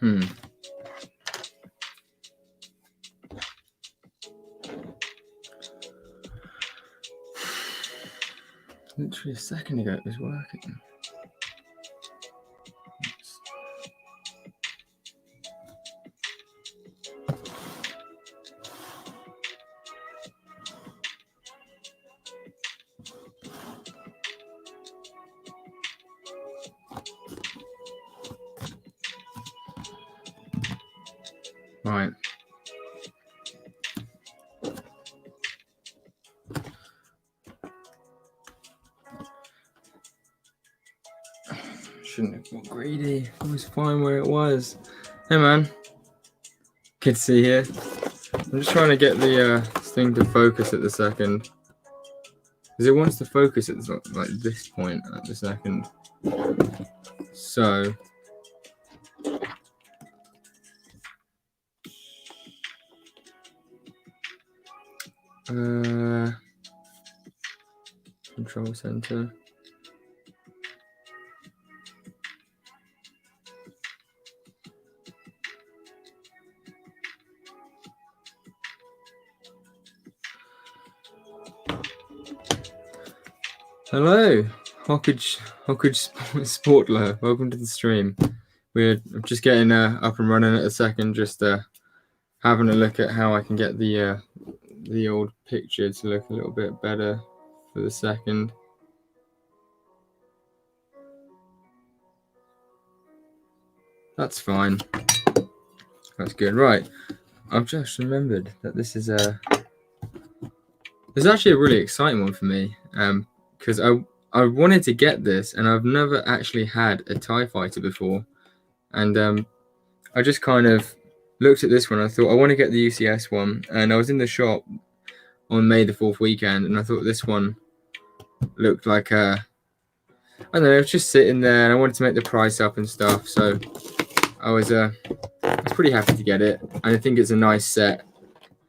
Literally a second ago it was working. Right. Shouldn't have got greedy. It was fine where it was. Hey man. Good to see you. I'm just trying to get the thing to focus at the second. Because it wants to focus at like this point at the second. So control center. Hello, Hawkage Sportler. Welcome to the stream. We're just getting up and running at a second, just having a look at how I can get the old picture to look a little bit better for the second. That's fine. That's good. Right. I've just remembered that this is this is actually a really exciting one for me. Because I wanted to get this, and I've never actually had a TIE fighter before, and I just kind of looked at this one. I thought I want to get the UCS one, and I was in the shop on May the 4th weekend, and I thought this one looked like I don't know, it was just sitting there, and I wanted to make the price up and stuff, so I was pretty happy to get it, and I think it's a nice set.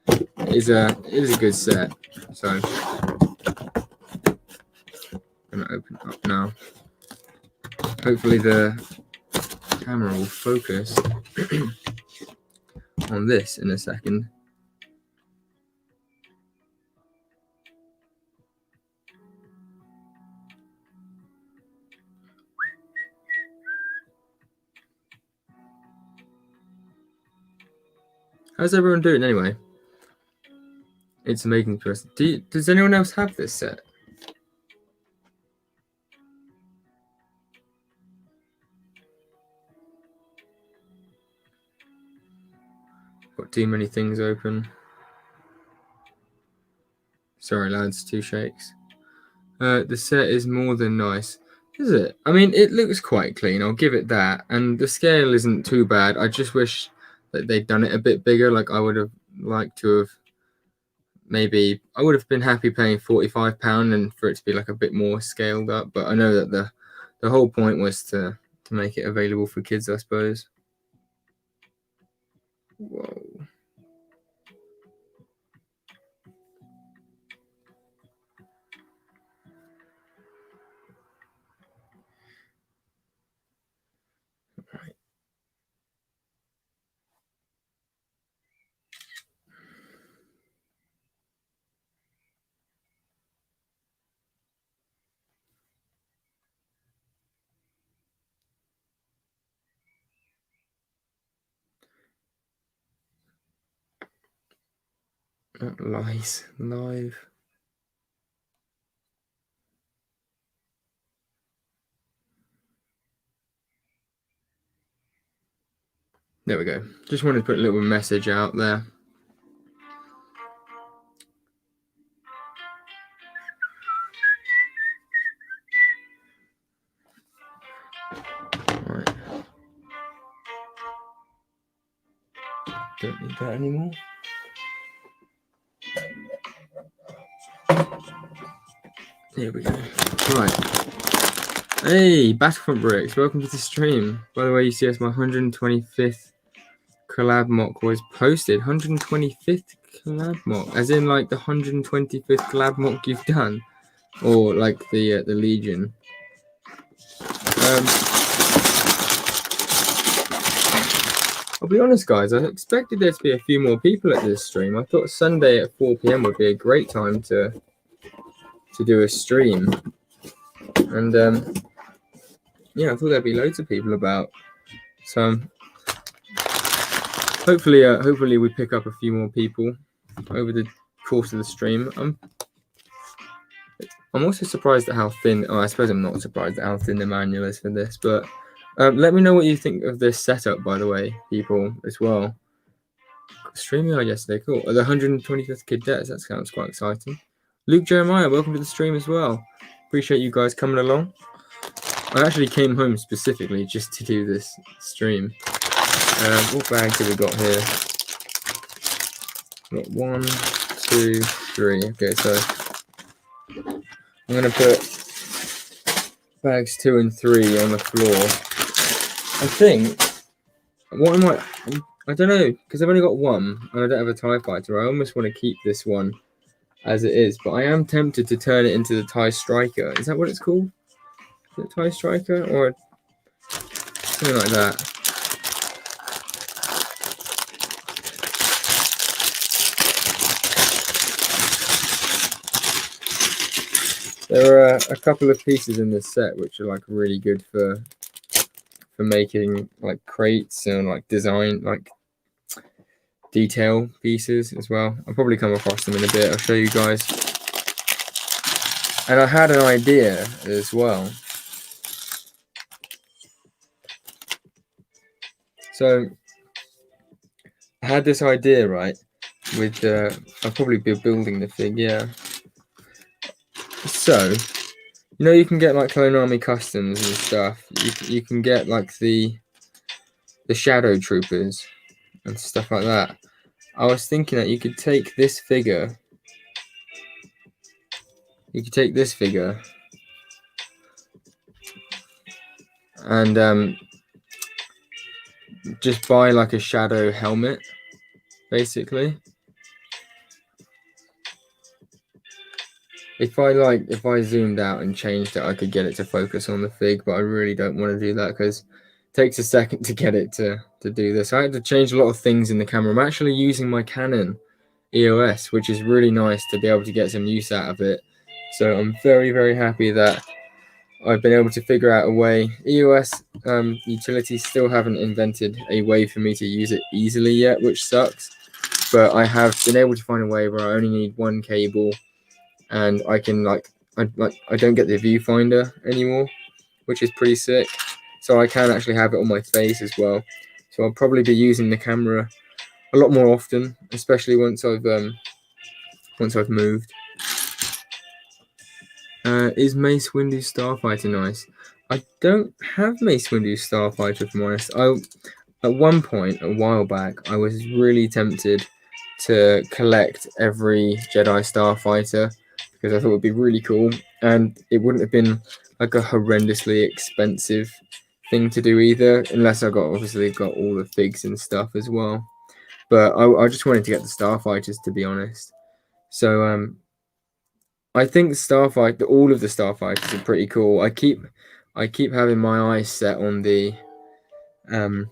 It is a good set, so. I'm gonna open it up now. Hopefully the camera will focus on this in a second. How's everyone doing anyway? It's amazing to us. Does anyone else have this set? Got too many things open. Sorry lads, 2 shakes. The set is more than nice. Is it? I mean, it looks quite clean, I'll give it that. And the scale isn't too bad. I just wish that they'd done it a bit bigger. Like I would have liked to have maybe, I would have been happy paying £45 and for it to be like a bit more scaled up. But I know that the whole point was to make it available for kids, I suppose. Whoa. Right. Not lies, live. There we go. Just wanted to put a little message out there. Right. Don't need that anymore. Here we go. Right. Hey, Battlefront Bricks, welcome to the stream. By the way, UCS, my 125th collab mock was posted. 125th collab mock, as in like the 125th collab mock you've done, or like the Legion. I'll be honest, guys, I expected there to be a few more people at this stream. I thought Sunday at 4 p.m. would be a great time to do a stream. And yeah, I thought there'd be loads of people about. So hopefully we pick up a few more people over the course of the stream. I'm also surprised at how thin. Oh, I suppose I'm not surprised at how thin the manual is for this, but let me know what you think of this setup, by the way, people, as well. StreamYard yesterday, cool. The 125th Cadets, that sounds quite exciting. Luke Jeremiah, welcome to the stream as well. Appreciate you guys coming along. I actually came home specifically just to do this stream. What bags have we got here? We've got 1, 2, 3. Okay, so I'm going to put bags 2 and 3 on the floor. I think what I don't know, because I've only got one and I don't have a TIE fighter. I almost want to keep this one as it is, but I am tempted to turn it into the TIE Striker. Is that what it's called? Is it TIE Striker or something like that? There are a couple of pieces in this set which are like really good for making like crates and like design, like detail pieces as well. I'll probably come across them in a bit. I'll show you guys. And I had an idea as well. So I had this idea, right, with I'll probably be building the fig, yeah. So, you know, you can get like Clone Army customs and stuff. You can get like the Shadow Troopers and stuff like that. I was thinking that you could take this figure. You could take this figure and just buy like a Shadow helmet, basically. If I zoomed out and changed it, I could get it to focus on the fig, but I really don't want to do that because it takes a second to get it to do this. I had to change a lot of things in the camera. I'm actually using my Canon EOS, which is really nice to be able to get some use out of it. So I'm very, very happy that I've been able to figure out a way. EOS utilities still haven't invented a way for me to use it easily yet, which sucks. But I have been able to find a way where I only need one cable. And I can I don't get the viewfinder anymore, which is pretty sick. So I can actually have it on my face as well. So I'll probably be using the camera a lot more often, especially once I've moved. Is Mace Windu's Starfighter nice? I don't have Mace Windu's Starfighter, if I'm honest. At one point, a while back, I was really tempted to collect every Jedi Starfighter, because I thought it would be really cool, and it wouldn't have been like a horrendously expensive thing to do either, unless I obviously got all the figs and stuff as well. But I just wanted to get the Starfighters, to be honest. So I think all of the Starfighters are pretty cool. I keep having my eyes set on the on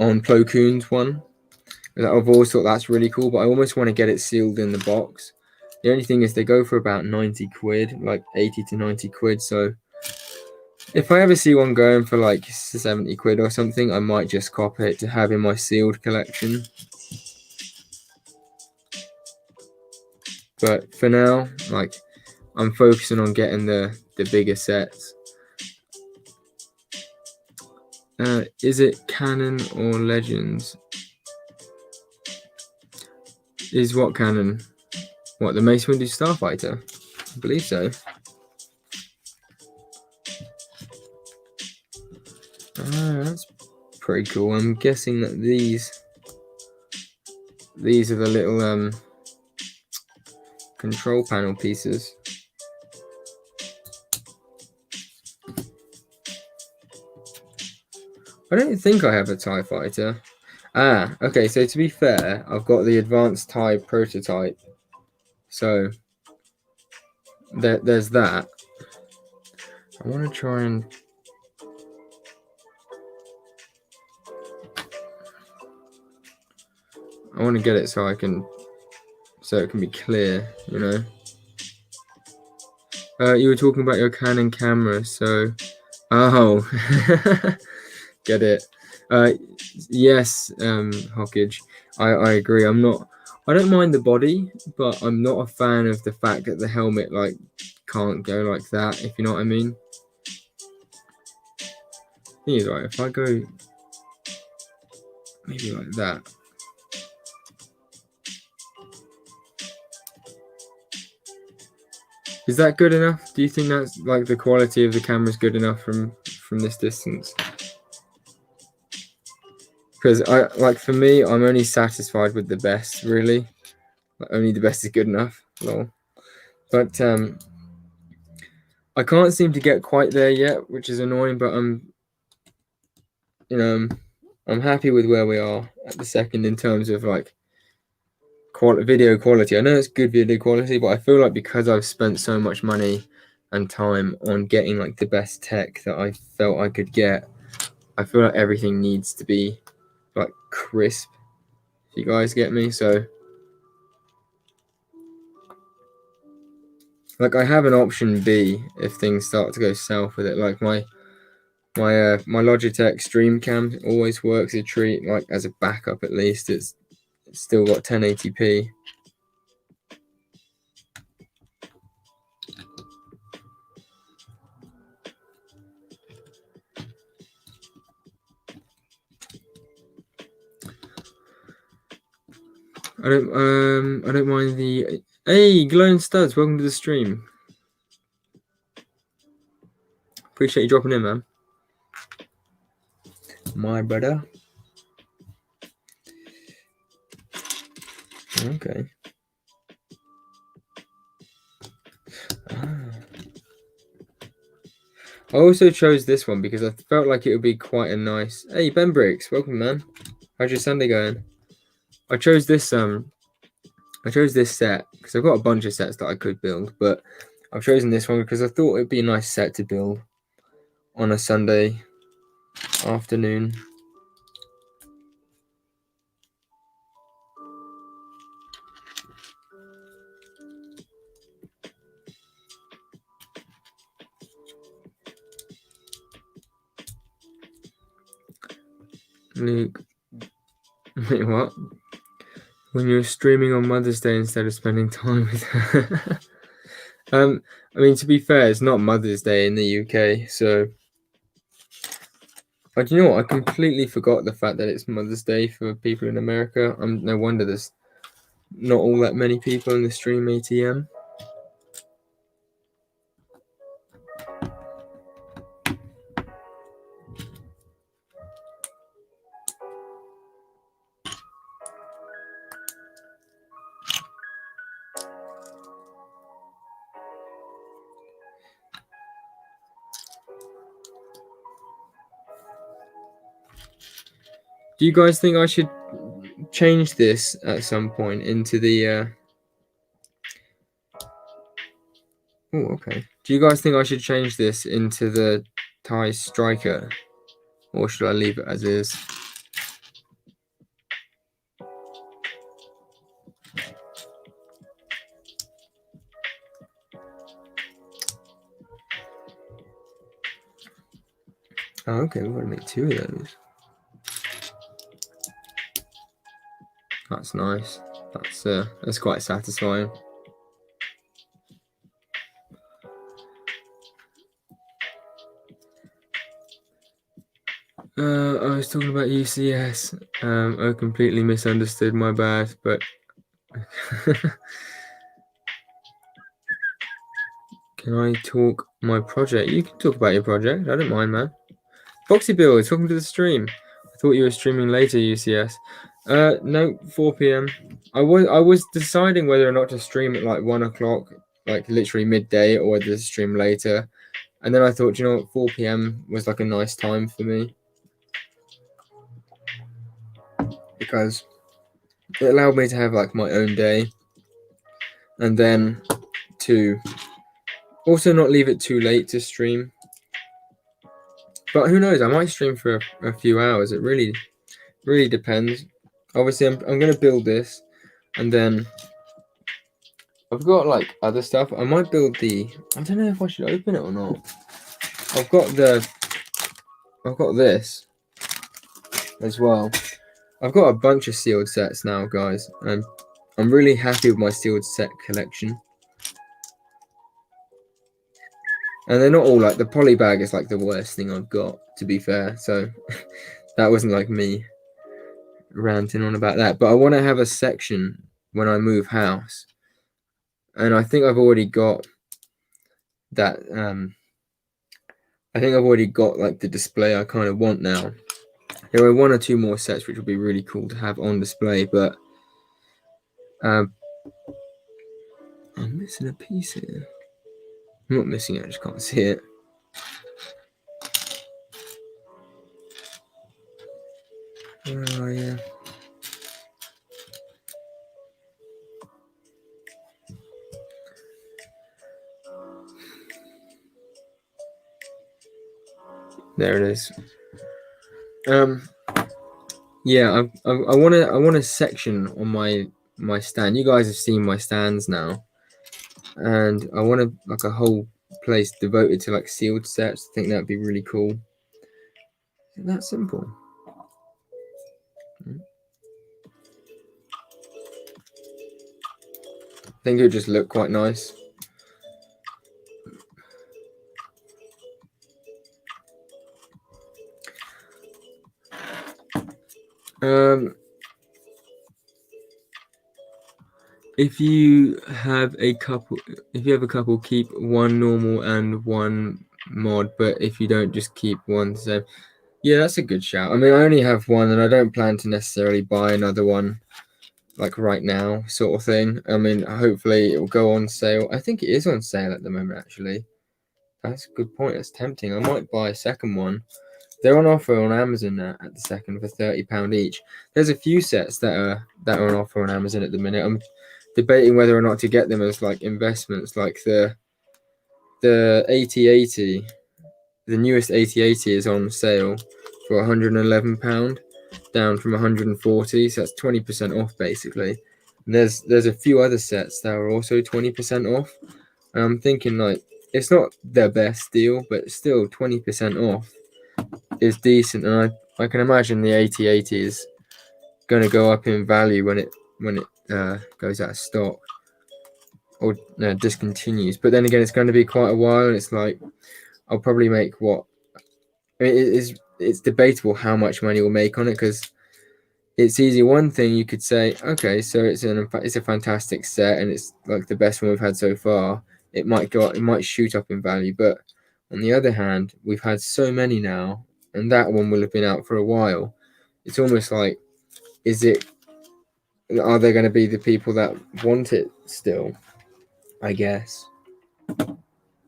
Plo Koon's one. I've always thought that's really cool, but I almost want to get it sealed in the box. The only thing is they go for about 90 quid, like 80 to 90 quid. So if I ever see one going for like 70 quid or something, I might just cop it to have in my sealed collection. But for now, like, I'm focusing on getting the bigger sets. Is it canon or legends? Is what canon? What, the Mace Windu Starfighter? I believe so. That's pretty cool. I'm guessing that these are the little control panel pieces. I don't think I have a TIE fighter. Okay, so to be fair, I've got the advanced TIE prototype. So there's that. I want to try and I want to get it so it can be clear, you know. You were talking about your Canon camera, so get it. Yes, Hockage. I agree. I don't mind the body, but I'm not a fan of the fact that the helmet like can't go like that, if you know what I mean. Thing is, right, if I go maybe like that. Is that good enough? Do you think that's like the quality of the camera is good enough from this distance? Because for me, I'm only satisfied with the best, really. Like, only the best is good enough. Lol. But I can't seem to get quite there yet, which is annoying. But I'm happy with where we are at the second in terms of like video quality. I know it's good video quality, but I feel like because I've spent so much money and time on getting like the best tech that I felt I could get, I feel like everything needs to be like crisp. If you guys get me, so like I have an option B if things start to go south with it. Like my Logitech Streamcam always works a treat. Like as a backup, at least it's still got 1080p. I don't mind the. Hey, Glowing Studs, welcome to the stream. Appreciate you dropping in, man. My brother. Okay. I also chose this one because I felt like it would be quite a nice. Hey, Ben Briggs, welcome, man. How's your Sunday going? I chose this set because I've got a bunch of sets that I could build, but I've chosen this one because I thought it'd be a nice set to build on a Sunday afternoon. Luke, wait, what? When you're streaming on Mother's Day instead of spending time with her. I mean, to be fair, it's not Mother's Day in the UK, so. But you know what? I completely forgot the fact that it's Mother's Day for people in America. No wonder there's not all that many people in the stream ATM. Do you guys think I should change this at some point into the Oh, okay. Do you guys think I should change this into the Thai Striker? Or should I leave it as is? Oh, okay, we've got to make 2 of those. That's nice. That's quite satisfying. I was talking about UCS. I completely misunderstood. My bad, but can I talk my project? You can talk about your project. I don't mind, man. Boxy Bill, welcome to the stream. I thought you were streaming later, UCS. No, 4 p.m. I was deciding whether or not to stream at like 1 o'clock, like literally midday, or whether to stream later. And then I thought, you know what, 4 p.m. was like a nice time for me because it allowed me to have like my own day, and then to also not leave it too late to stream. But who knows? I might stream for a few hours. It really depends. obviously I'm gonna build this, and then I've got like other stuff. I might build the. I don't know if I should open it or not. I've got this as well. I've got a bunch of sealed sets now, guys, and I'm really happy with my sealed set collection. And they're not all like the poly bag is like the worst thing I've got, to be fair. So that wasn't like me ranting on about that. But I want to have a section when I move house, and I think I've already got that. I think I've already got like the display I kind of want now. There are 1 or 2 more sets which would be really cool to have on display, but I'm missing a piece here. I'm not missing it, I just can't see it. Where are you? There it is. Yeah, I want a section on my stand. You guys have seen my stands now, and I want like a whole place devoted to like sealed sets. I think that'd be really cool. Isn't that simple? I think it would just look quite nice. If you have a couple, keep 1 normal and 1 mod, but if you don't, just keep 1. So yeah, that's a good shout. I mean, I only have 1, and I don't plan to necessarily buy another one like right now, sort of thing. I mean, hopefully it will go on sale. I think it is on sale at the moment, actually. That's a good point. That's tempting. I might buy a second one. They're on offer on Amazon now at the second for £30 each. There's a few sets that are on offer on Amazon at the minute. I'm debating whether or not to get them as like investments, like the 8080. The newest 8080 is on sale for £111, down from 140, so that's 20% off basically. And there's a few other sets that are also 20% off, and I'm thinking like it's not their best deal, but still 20% off is decent, and I can imagine the 8080 is going to go up in value when it goes out of stock or discontinues. But then again, it's going to be quite a while, and it's like I'll probably make what I mean. It's debatable how much money we'll make on it, because it's easy. One thing you could say, okay, so it's a fantastic set, and it's like the best one we've had so far. It might go up, it might shoot up in value, but on the other hand, we've had so many now, and that one will have been out for a while. It's almost like, are there going to be the people that want it still? I guess,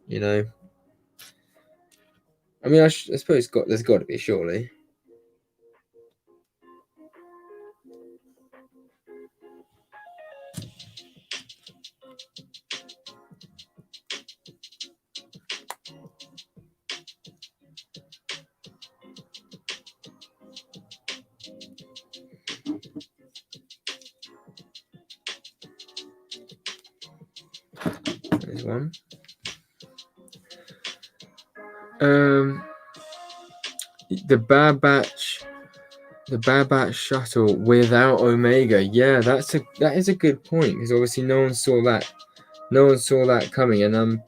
you know. I mean, I suppose there's got to be, surely. There's one. The Bad Batch shuttle without Omega. Yeah, that is a good point, because obviously no one saw that coming, and I'm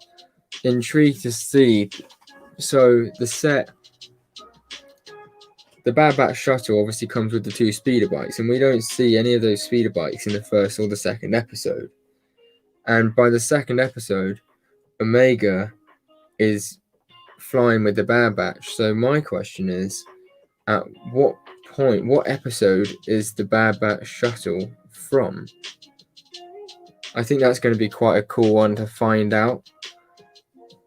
intrigued to see. So the Bad Batch shuttle obviously comes with the 2 speeder bikes, and we don't see any of those speeder bikes in the first or the second episode. And by the second episode, Omega is flying with the Bad Batch. So my question is, at what point, what episode is the Bad Batch shuttle from? I think that's going to be quite a cool one to find out,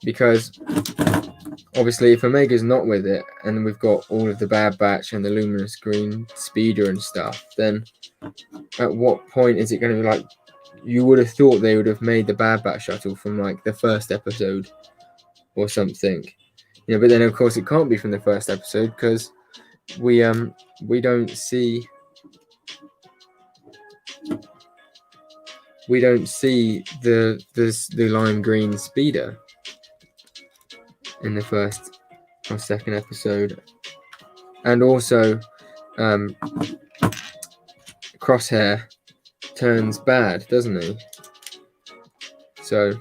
because obviously if Omega's not with it, and we've got all of the Bad Batch and the luminous green speeder and stuff, then at what point is it going to be like, you would have thought they would have made the Bad Batch shuttle from like the first episode or something, but then of course it can't be from the first episode, because we don't see we don't see the lime green speeder in the first or second episode, and also Crosshair turns bad, doesn't he? So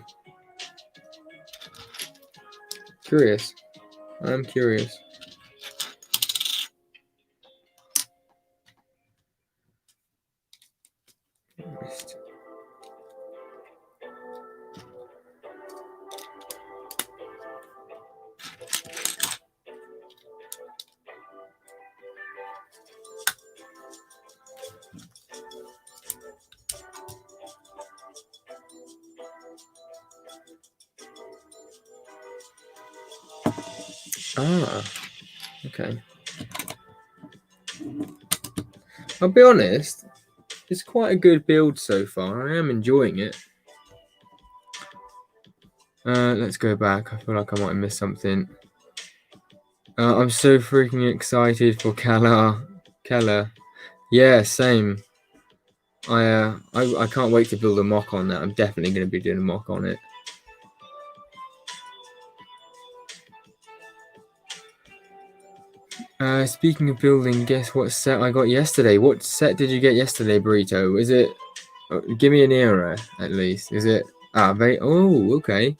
curious. I'm curious. Ah, okay. I'll be honest, it's quite a good build so far. I am enjoying it. Let's go back. I feel like I might have missed something. I'm so freaking excited for Keller. Yeah, same. I can't wait to build a mock on that. I'm definitely going to be doing a mock on it. Speaking of building, guess what set I got yesterday? What set did you get yesterday, Burrito? Is it... give me an era, at least. Is it... oh, okay.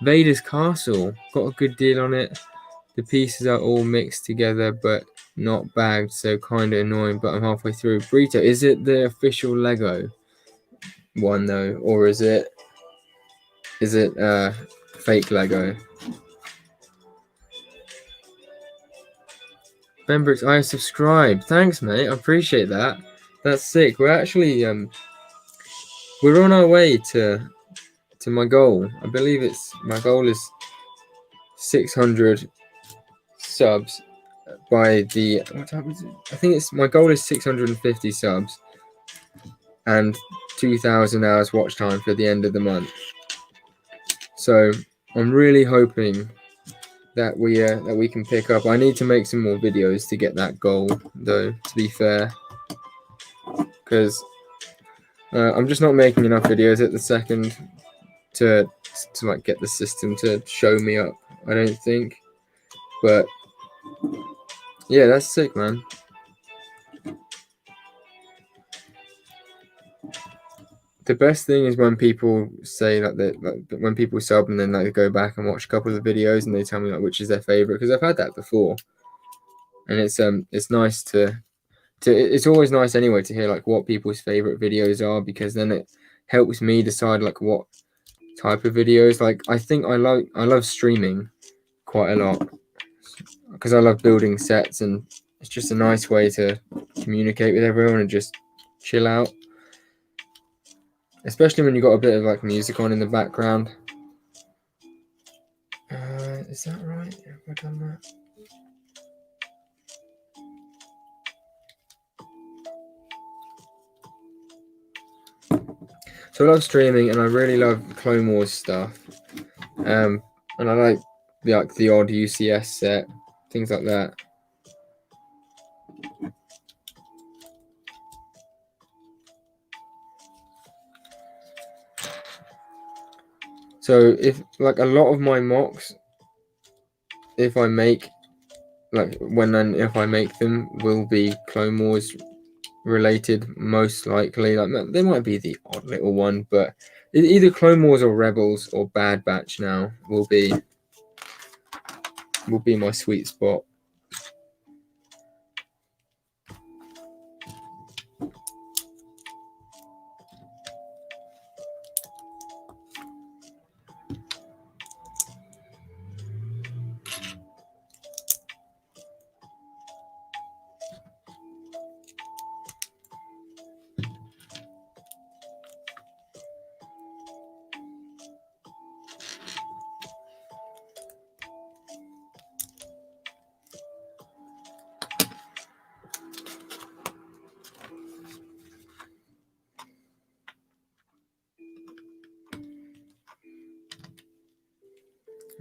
Vader's Castle. Got a good deal on it. The pieces are all mixed together, but not bagged, so kind of annoying, but I'm halfway through. Burrito, is it the official Lego one, though? Or is it fake Lego? Membrix, I subscribed. Thanks, mate. I appreciate that. That's sick. We're actually we're on our way to my goal. I believe my goal is 600 subs by the what time is it? I think my goal is 650 subs and 2,000 hours watch time for the end of the month. So I'm really hoping that we can pick up. I need to make some more videos to get that goal, though, to be fair, because I'm just not making enough videos at the second to like get the system to show me up. I don't think, but yeah, that's sick, man. The best thing is when people say when people sub and then like go back and watch a couple of the videos and they tell me like which is their favorite, because I've had that before, and it's nice to it's always nice anyway to hear like what people's favorite videos are, because then it helps me decide like what type of videos. Like I think I love streaming quite a lot because I love building sets, and it's just a nice way to communicate with everyone and just chill out, especially when you got a bit of like music on in the background. Is that right? Have I done that? So I love streaming, and I really love Clone Wars stuff. And I like the odd UCS set, things like that. So if like a lot of my mocks, if I make if I make them, will be Clone Wars related, most likely. Like they might be the odd little one, but either Clone Wars or Rebels or Bad Batch now will be my sweet spot.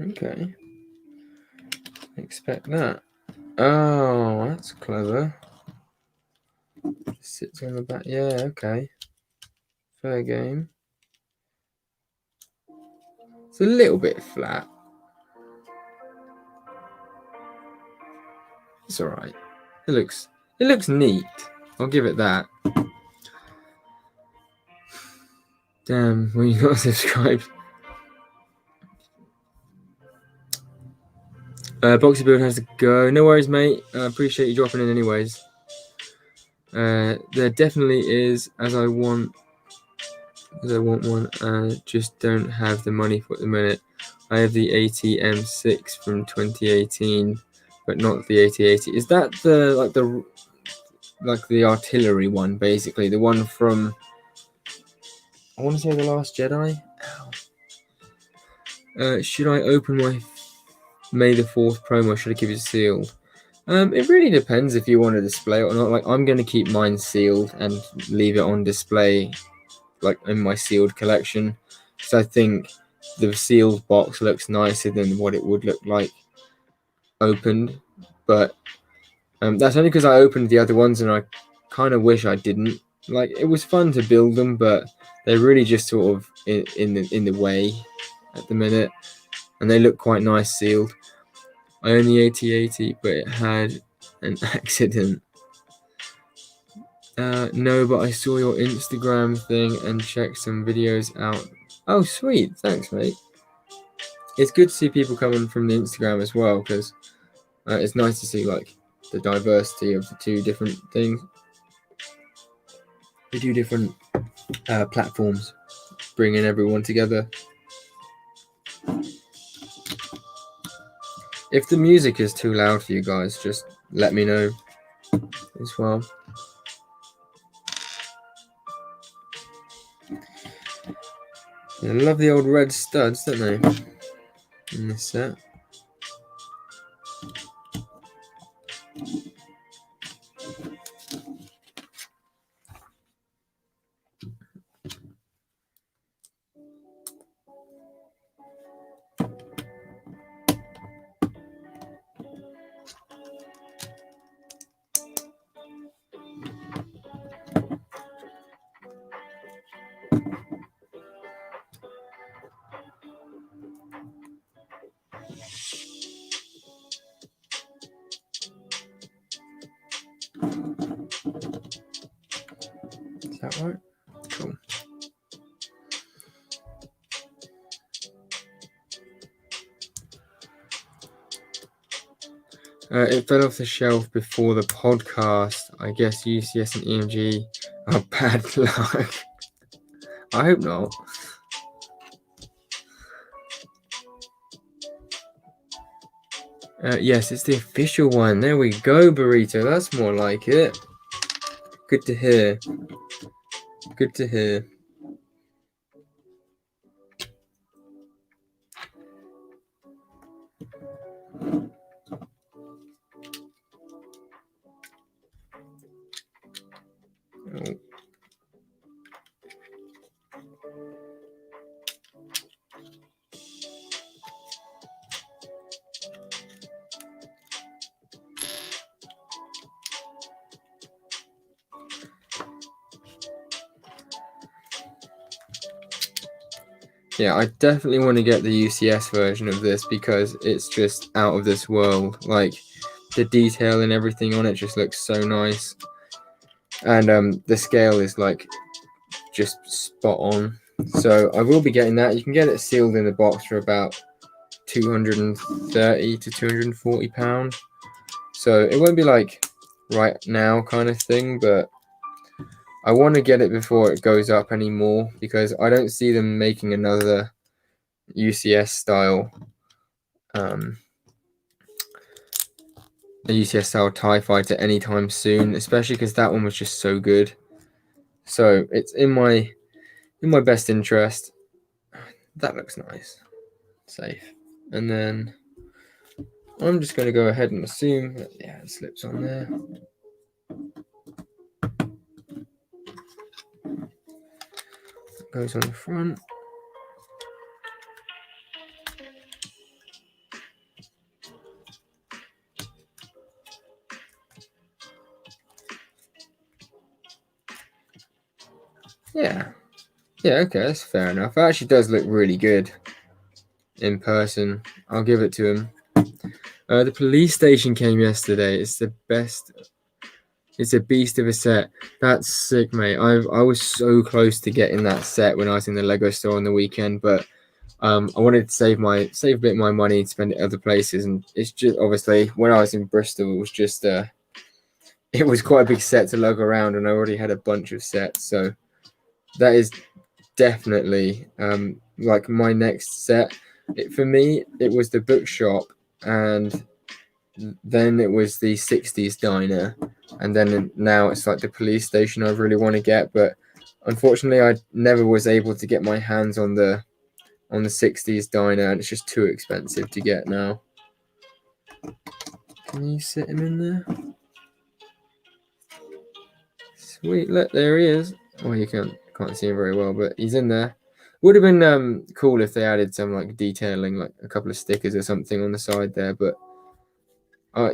Okay. Expect that. Oh, that's clever. Sits on the back. Yeah, okay. Fair game. It's a little bit flat. It's alright. It looks neat. I'll give it that. Damn, well, you not subscribed. Boxy Build has to go. No worries, mate. I appreciate you dropping in anyways. There definitely is, as I want one. Just don't have the money for it at the minute. I have the ATM6 from 2018, but not the 8080. Is that the artillery one, basically? The one from, I want to say, The Last Jedi? Should I open my May the 4th promo? Should I keep it sealed? It really depends if you want to display it or not. Like, I'm going to keep mine sealed and leave it on display, like in my sealed collection. So I think the sealed box looks nicer than what it would look like opened. But that's only because I opened the other ones and I kind of wish I didn't. Like, it was fun to build them, but they're really just sort of in the way at the minute, and they look quite nice sealed. I own the 8080, but it had an accident. No, but I saw your Instagram thing and checked some videos out. Oh, sweet. Thanks, mate. It's good to see people coming from the Instagram as well, because it's nice to see, like, the diversity of the two different things. The two different platforms, bringing everyone together. If the music is too loud for you guys, just let me know as well. I love the old red studs, don't they? In this set. Is that right? Cool. It fell off the shelf before the podcast. I guess UCS and EMG are bad luck. I hope not. Yes, it's the official one. There we go, Burrito. That's more like it. Good to hear. Good to hear. Oh. Yeah, I definitely want to get the UCS version of this because it's just out of this world. Like, the detail and everything on it just looks so nice. And the scale is, like, just spot on. So I will be getting that. You can get it sealed in the box for about £230 to £240. So it won't be like right now kind of thing, but I want to get it before it goes up anymore because I don't see them making another UCS style a UCS style TIE fighter anytime soon, especially because that one was just so good. So it's in my best interest. That looks nice. Safe. And then I'm just going to go ahead and assume that, yeah, it slips on there. Goes on the front. Yeah. Yeah, okay, that's fair enough. It actually does look really good. in person. I'll give it to him. The police station came yesterday. It's the best. It's a beast of a set. That's sick, mate. I was so close to getting that set when I was in the Lego store on the weekend, but I wanted to save a bit of my money and spend it other places, and it's just obviously when I was in Bristol, it was just it was quite a big set to lug around, and I already had a bunch of sets, so that is definitely like my next set. For me, it was the bookshop, and then it was the 60s diner, and then now it's like the police station I really want to get, but unfortunately I never was able to get my hands on the 60s diner, and it's just too expensive to get now. Can you sit him in there? Sweet, look, there he is. Well, you can't see him very well, but he's in there. Would have been cool if they added some like detailing, like a couple of stickers or something on the side there, but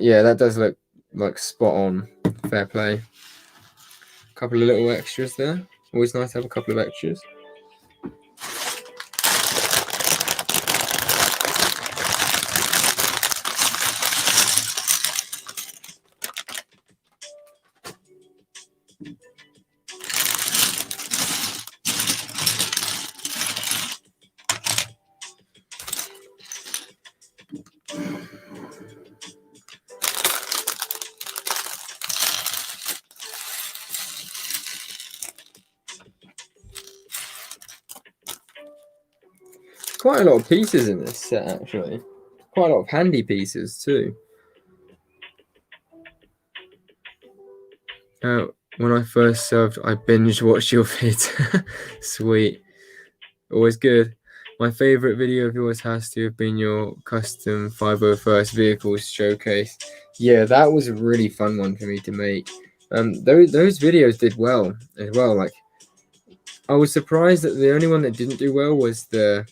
yeah, that does look like spot on. Fair play. A couple of little extras there. Always nice to have a couple of extras. Quite a lot of pieces in this set, actually. Quite a lot of handy pieces too. When I first served, I binge watched your vids. Sweet. Always good. My favorite video of yours has to have been your custom 501st vehicles showcase. Yeah, that was a really fun one for me to make. Those videos did well as well. Like, I was surprised that the only one that didn't do well was the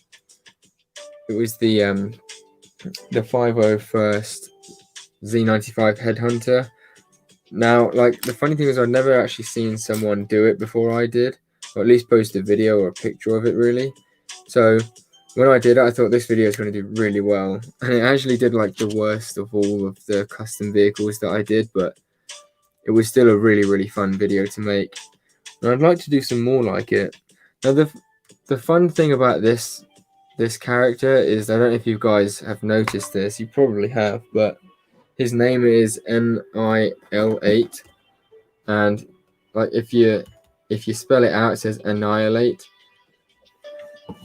501st Z95 Headhunter. Now, like, the funny thing is I'd never actually seen someone do it before I did, or at least post a video or a picture of it, really. So when I did it, I thought this video is going to do really well, and it actually did like the worst of all of the custom vehicles that I did, but it was still a really, really fun video to make, and I'd like to do some more like it. Now, the fun thing about this character is, I don't know if you guys have noticed this, you probably have, but his name is NIL8, and like if you spell it out, it says annihilate,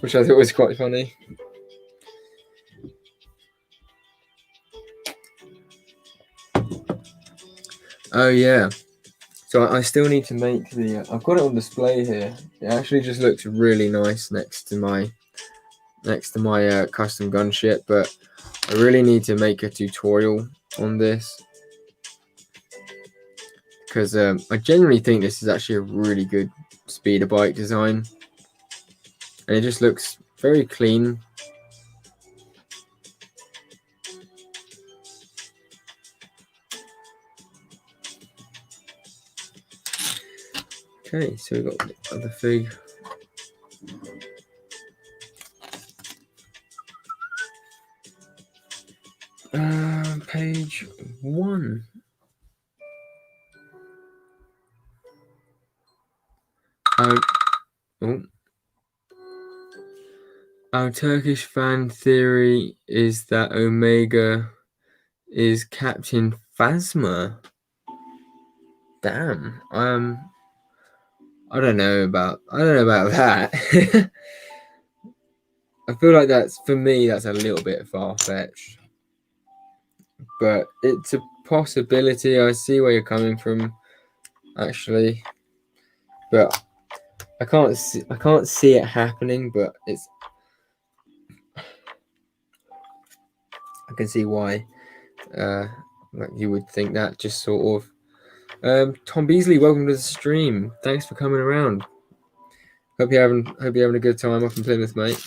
which I thought was quite funny. Oh yeah, so I still need to make the. I've got it on display here. It actually just looks really nice next to my custom gunship, but I really need to make a tutorial on this, because I genuinely think this is actually a really good speeder bike design, and it just looks very clean. Okay, so we've got the other fig. Page 1. Our Turkish fan theory is that Omega is Captain Phasma. Damn. I don't know about that. I feel like that's a little bit far-fetched, but it's a possibility. I see where you're coming from, actually, but I can't see it happening. But I can see why like you would think that, just sort of. Tom Beasley, welcome to the stream. Thanks for coming around. Hope you're having a good time up in Plymouth, mate.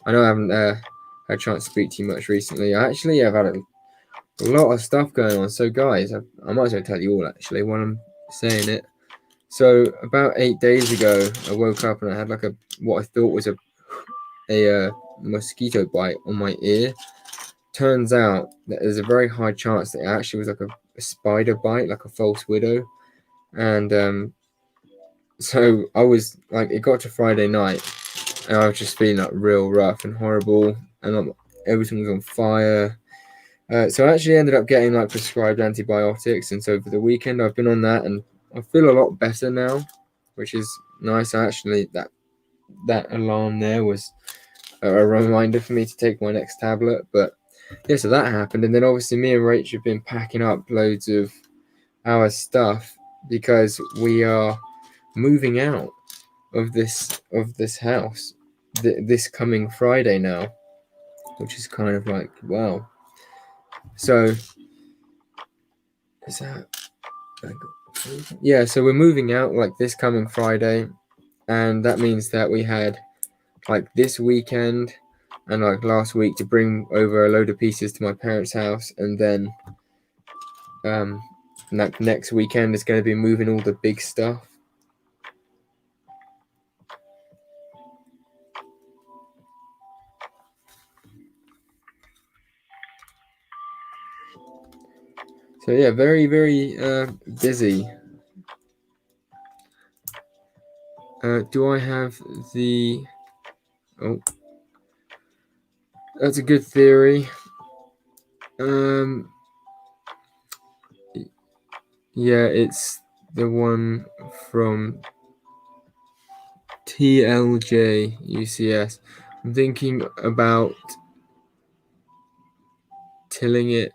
I know I haven't had a chance to speak to you much recently. I actually have had a lot of stuff going on. So guys, I might as well tell you all actually while I'm saying it. So about 8 days ago, I woke up and I had like what I thought was a mosquito bite on my ear. Turns out that there's a very high chance that it actually was like a spider bite, like a false widow. And so I was like, it got to Friday night, and I was just feeling like real rough and horrible, and everything was on fire. So I actually ended up getting like prescribed antibiotics, and so for the weekend I've been on that, and I feel a lot better now, which is nice. Actually, that alarm there was a reminder for me to take my next tablet. But yeah, so that happened, and then obviously me and Rachel have been packing up loads of our stuff because we are moving out of this house this coming Friday now, which is kind of like, wow. So is that, yeah, so we're moving out like this coming Friday, and that means that we had like this weekend and like last week to bring over a load of pieces to my parents' house, and then like next weekend is going to be moving all the big stuff. So yeah, very, very busy. Do I have the... Oh, that's a good theory. Yeah, it's the one from TLJ UCS. I'm thinking about tilling it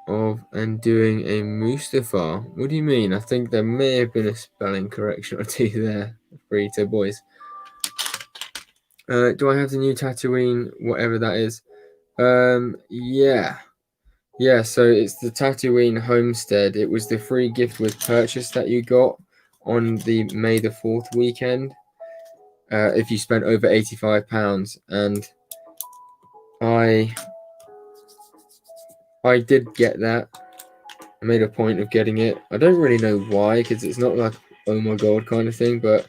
of and doing a Mustafa. What do you mean? I think there may have been a spelling correction or two there for Ito boys. Do I have the new Tatooine, whatever that is? Yeah. Yeah, so it's the Tatooine Homestead. It was the free gift with purchase that you got on the May the 4th weekend. If you spent over £85, and I did get that. I made a point of getting it. I don't really know why, because it's not like oh my god kind of thing, but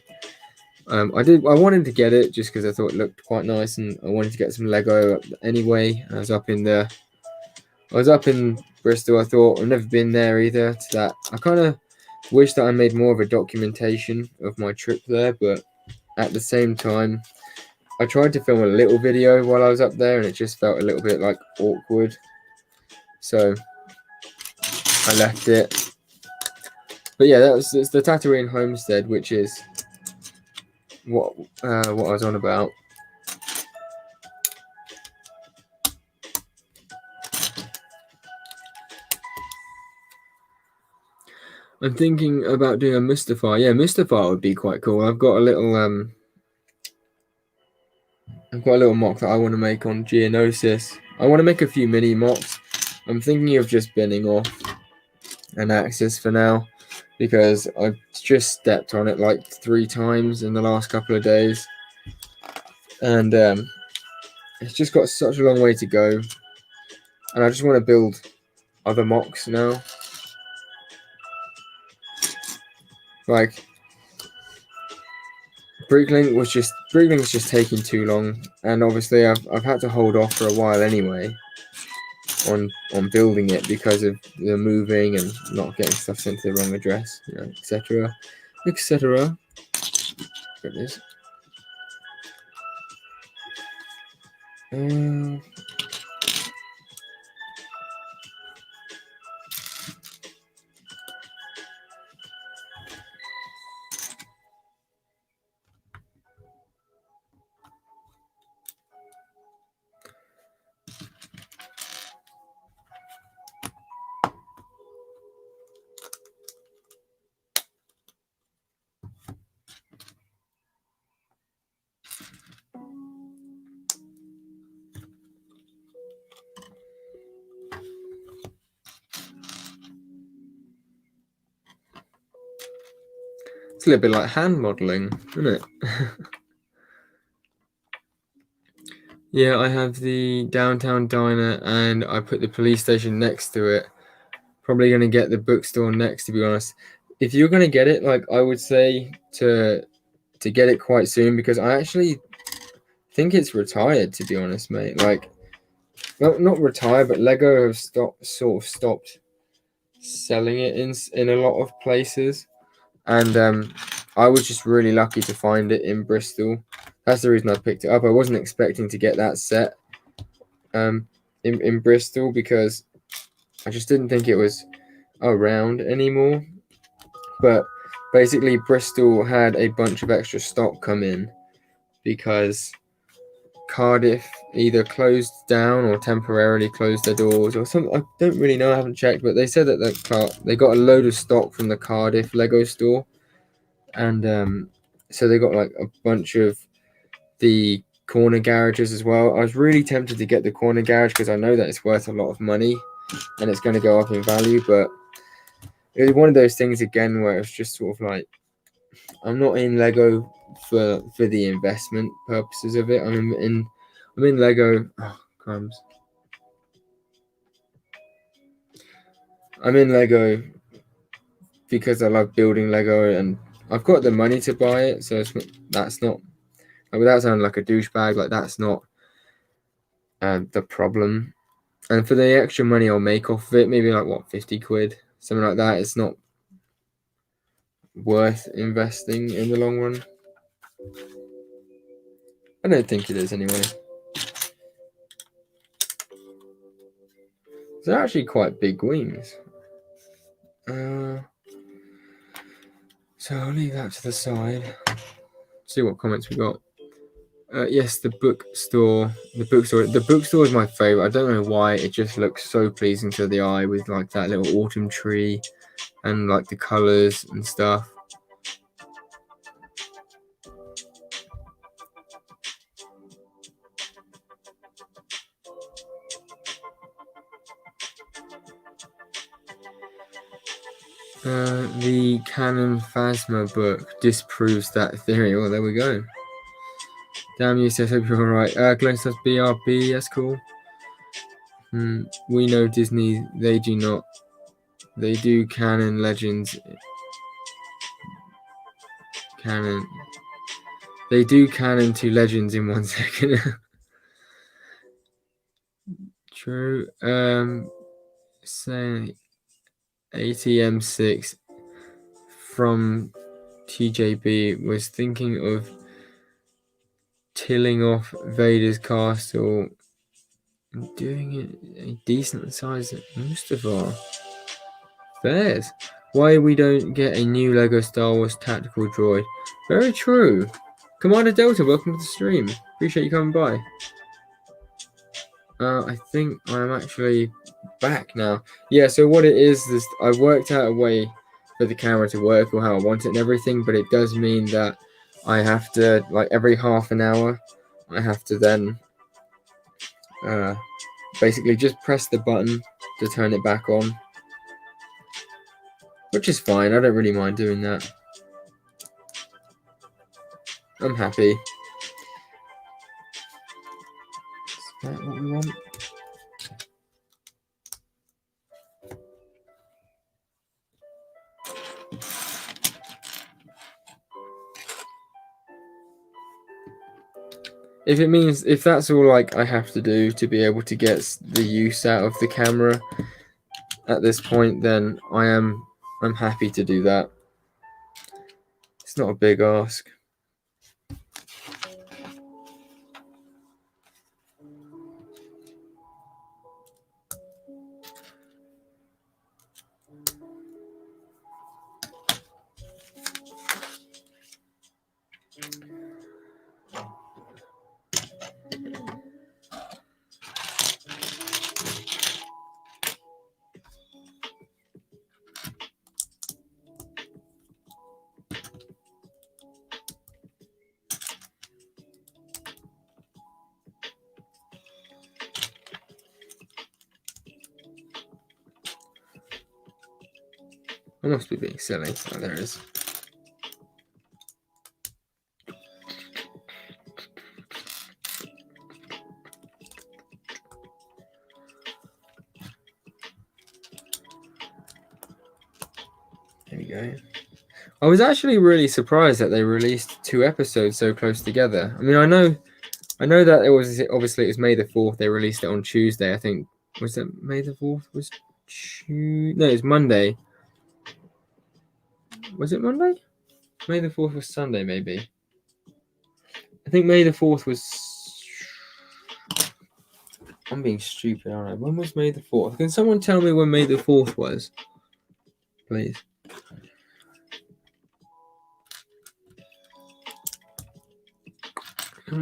I wanted to get it just because I thought it looked quite nice, and I wanted to get some Lego anyway. I was up in Bristol. I thought I've never been there either. To that, I kind of wish that I made more of a documentation of my trip there, but at the same time, I tried to film a little video while I was up there, and it just felt a little bit like awkward. So I left it. But yeah, it's the Tatooine Homestead, which is what I was on about. I'm thinking about doing a Mustafar. Yeah, Mustafar would be quite cool. I've got a little mock that I want to make on Geonosis. I want to make a few mini mocks. I'm thinking of just binning off an Axis for now, because I've just stepped on it like 3 times in the last couple of days, and it's just got such a long way to go, and I just want to build other mocks now. Like Bricklink is just taking too long, and obviously I've had to hold off for a while anyway on building it because of the moving and not getting stuff sent to the wrong address, etc. Etc. There it is. It's a little bit like hand modeling, isn't it? Yeah, I have the downtown diner, and I put the police station next to it. Probably going to get the bookstore next, to be honest. If you're going to get it, like, I would say to get it quite soon, because I actually think it's retired, to be honest, mate. Like, not retired, but Lego have stopped selling it in a lot of places. And I was just really lucky to find it in Bristol. That's the reason I picked it up. I wasn't expecting to get that set in Bristol because I just didn't think it was around anymore. But basically, Bristol had a bunch of extra stock come in because Cardiff either closed down or temporarily closed their doors or something. I don't really know. I haven't checked, but they said that they got a load of stock from the Cardiff Lego store, and so they got like a bunch of the corner garages as well. I was really tempted to get the corner garage because I know that it's worth a lot of money and it's going to go up in value, but it was one of those things again where it's just sort of like, I'm not in Lego for the investment purposes of it. I'm in Lego. Oh, crumbs. I'm in Lego because I love building Lego and I've got the money to buy it. So that's not, without sounding like a douchebag, like that's not the problem. And for the extra money I'll make off of it, maybe like what, 50 quid, something like that, it's not worth investing in the long run. I don't think it is anyway. They're actually quite big wings. So I'll leave that to the side. See what comments we got. Yes, the bookstore. The bookstore is my favorite. I don't know why. It just looks so pleasing to the eye with like that little autumn tree and like the colors and stuff. The Canon Phasma book disproves that theory. Well, there we go. Damn you, says hope you're alright. Glenn says BRB, that's cool. We know Disney, they do not. They do Canon Legends. Canon. They do Canon to Legends in 1 second. True. Say ATM6 from TJB was thinking of tilling off Vader's castle and doing it a decent size Mustafar. Fairs. Why we don't get a new Lego Star Wars tactical droid? Very true. Commander Delta, welcome to the stream. Appreciate you coming by. I think I'm actually back now. Yeah, so what it is I've worked out a way for the camera to work or how I want it and everything, but it does mean that I have to, like every half an hour, I have to then basically just press the button to turn it back on, which is fine. I don't really mind doing that. I'm happy. Is that what we want? If that's all like I have to do to be able to get the use out of the camera at this point, then I'm happy to do that. It's not a big ask. I must be being silly. Oh, there it is. There we go. I was actually really surprised that they released 2 episodes so close together. I mean, I know I know that it was May the 4th. They released it on Tuesday. I think was it May the 4th? No, it's Monday. Was it Monday? May the 4th was Sunday, maybe. I think May the 4th was. I'm being stupid, aren't I? When was May the 4th? Can someone tell me when May the 4th was? Please.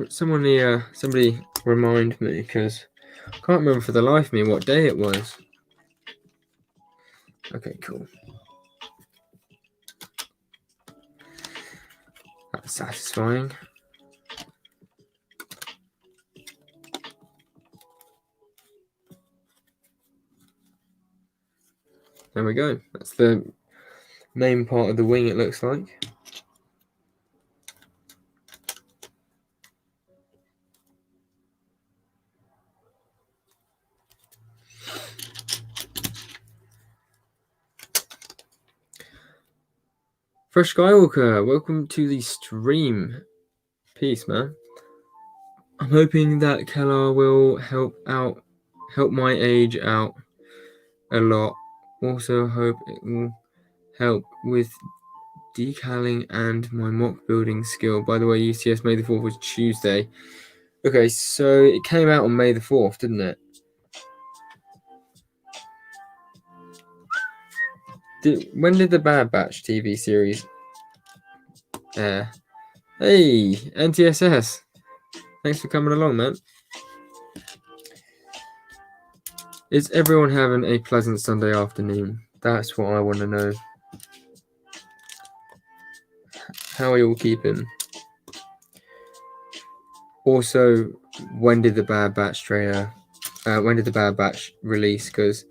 Somebody remind me, because I can't remember for the life of me what day it was. Okay, cool. That's satisfying. There we go. That's the main part of the wing, it looks like. Fresh Skywalker, welcome to the stream. Peace, man. I'm hoping that Kellar will help my age out a lot. Also hope it will help with decaling and my mock building skill. By the way, UCS May the 4th was Tuesday. Okay, so it came out on May the 4th, didn't it? When did the Bad Batch TV series air? Hey, NTSS. Thanks for coming along, man. Is everyone having a pleasant Sunday afternoon? That's what I want to know. How are you all keeping? Also, when did the Bad Batch trailer? When did the Bad Batch release? Because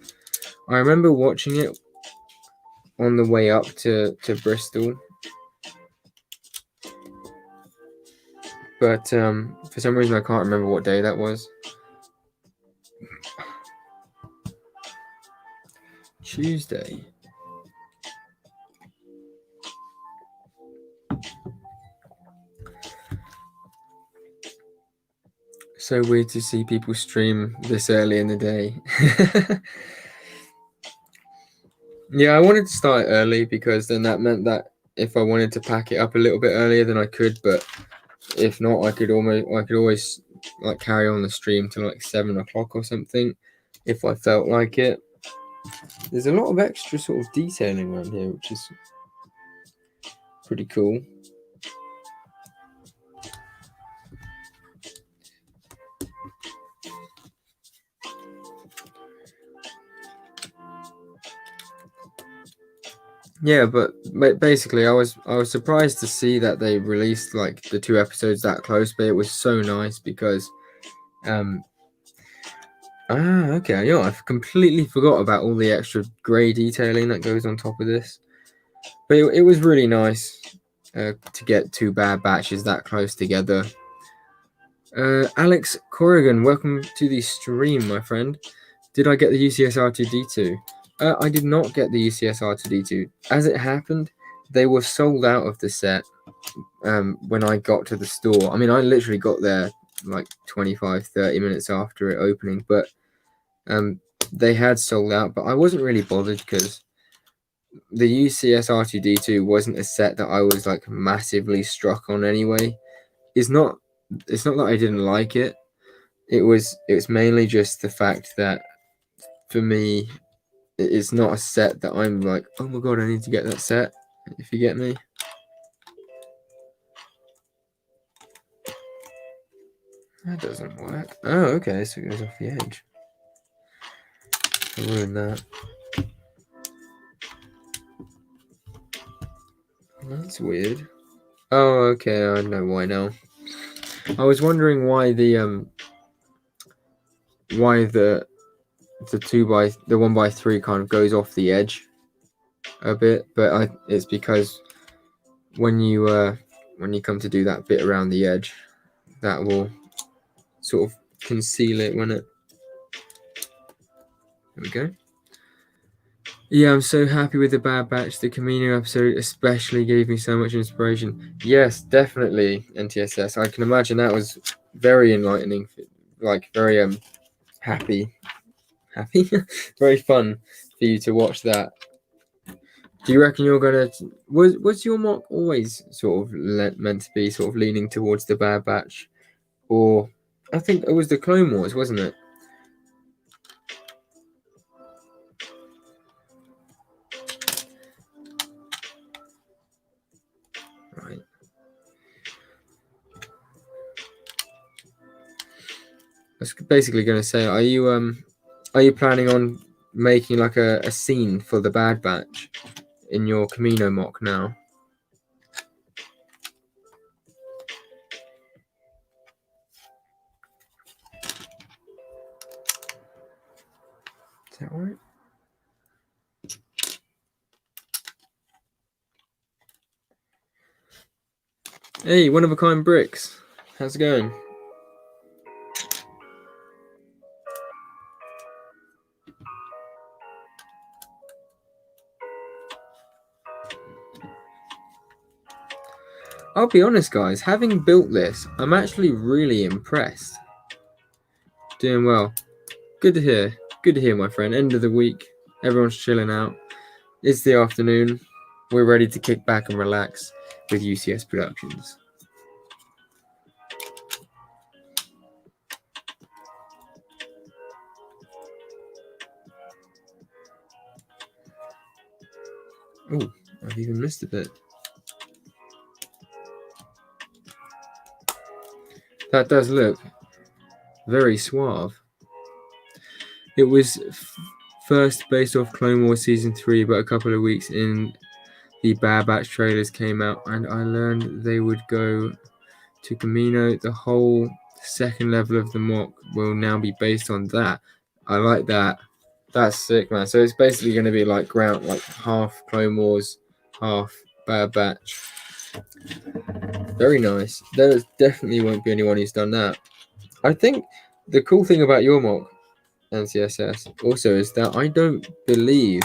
I remember watching it on the way up to Bristol, but for some reason I can't remember what day that was. Tuesday. So weird to see people stream this early in the day. Yeah, I wanted to start early because then that meant that if I wanted to pack it up a little bit earlier, then I could. But if not, I could always like carry on the stream till like 7 o'clock or something, if I felt like it. There's a lot of extra sort of detailing around here, which is pretty cool. Yeah, but basically, I was surprised to see that they released like the 2 episodes that close, but it was so nice because, okay, yeah, I've completely forgot about all the extra grey detailing that goes on top of this, but it was really nice to get 2 Bad Batches that close together. Alex Corrigan, welcome to the stream, my friend. Did I get the UCS R2D2? I did not get the UCS R2D2. As it happened, they were sold out of the set when I got to the store. I mean, I literally got there like 25-30 minutes after it opening, but they had sold out. But I wasn't really bothered because the UCS R2D2 wasn't a set that I was like massively struck on anyway. It's not that I didn't like it. It was mainly just the fact that for me, it's not a set that I'm like, oh my god, I need to get that set, if you get me. That doesn't work. Oh, okay, so it goes off the edge. I'll ruin that. That's weird. Oh, okay, I know why now. I was wondering why the 1x3 kind of goes off the edge a bit, but it's because when you come to do that bit around the edge, that will sort of conceal it when it. There we go. Yeah, I'm so happy with the Bad Batch. The Camino episode especially gave me so much inspiration. Yes, definitely, NTSS. I can imagine that was very enlightening, like very happy, very fun for you to watch that. Do you reckon you're gonna? Was your mock always sort of meant to be sort of leaning towards the Bad Batch, or I think it was the Clone Wars, wasn't it? Right. I was basically going to say, are you planning on making like a scene for the Bad Batch in your Camino mock now? Is that right? Hey, one of a kind bricks. How's it going? I'll be honest, guys. Having built this, I'm actually really impressed. Doing well. Good to hear. Good to hear, my friend. End of the week. Everyone's chilling out. It's the afternoon. We're ready to kick back and relax with UCS Productions. Oh, I've even missed a bit. That does look very suave. It was first based off Clone Wars Season 3, but a couple of weeks in, the Bad Batch trailers came out, and I learned they would go to Camino. The whole second level of the mock will now be based on that. I like that. That's sick, man. So it's basically going to be like half Clone Wars, half Bad Batch. Very nice. There definitely won't be anyone who's done that. I think the cool thing about your mock, NCSS, also is that I don't believe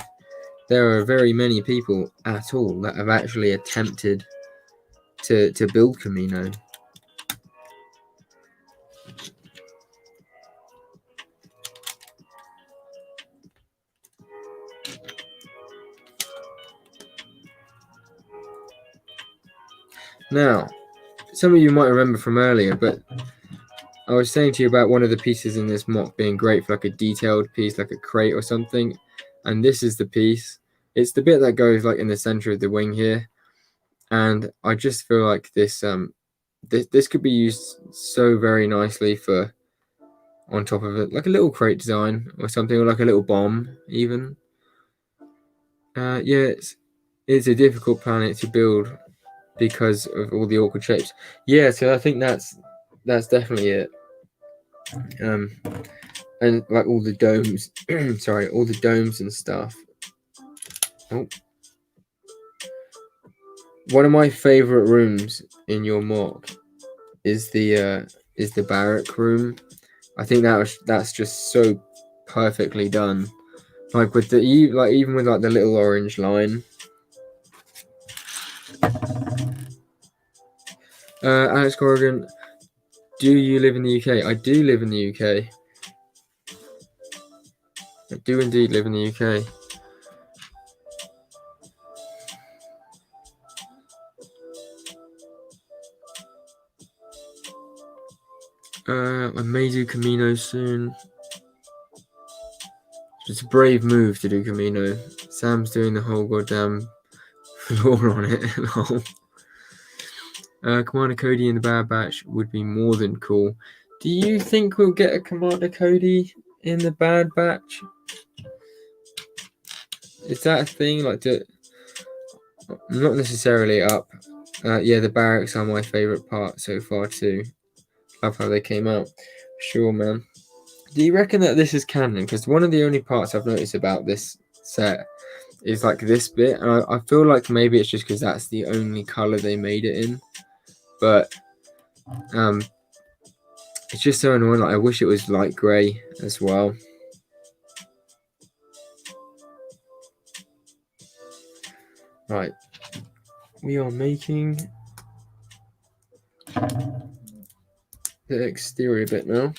there are very many people at all that have actually attempted to build Camino. Now, some of you might remember from earlier, but I was saying to you about one of the pieces in this mock being great for like a detailed piece, like a crate or something. And this is the piece. It's the bit that goes like in the center of the wing here. And I just feel like this this could be used so very nicely for on top of it, like a little crate design or something, or like a little bomb even. Yeah, it's a difficult planet to build because of all the awkward shapes. Yeah, so I think that's definitely it. And like all the domes, sorry, all the domes and stuff. Oh. One of my favorite rooms in your mock is the barrack room. I think that's just so perfectly done. Like with even with like the little orange line. Alex Corrigan, do you live in the UK? I do live in the UK. I do indeed live in the UK. I may do Camino soon. It's a brave move to do Camino. Sam's doing the whole goddamn floor on it. Commander Cody in the Bad Batch would be more than cool. Do you think we'll get a Commander Cody in the Bad Batch? Is that a thing? Like, not necessarily up. Yeah, the barracks are my favorite part so far too. Love how they came out. Sure, man. Do you reckon that this is canon? Because one of the only parts I've noticed about this set is like this bit, and I feel like maybe it's just because that's the only color they made it in. But it's just so annoying. Like I wish it was light grey as well. Right, we are making the exterior bit now.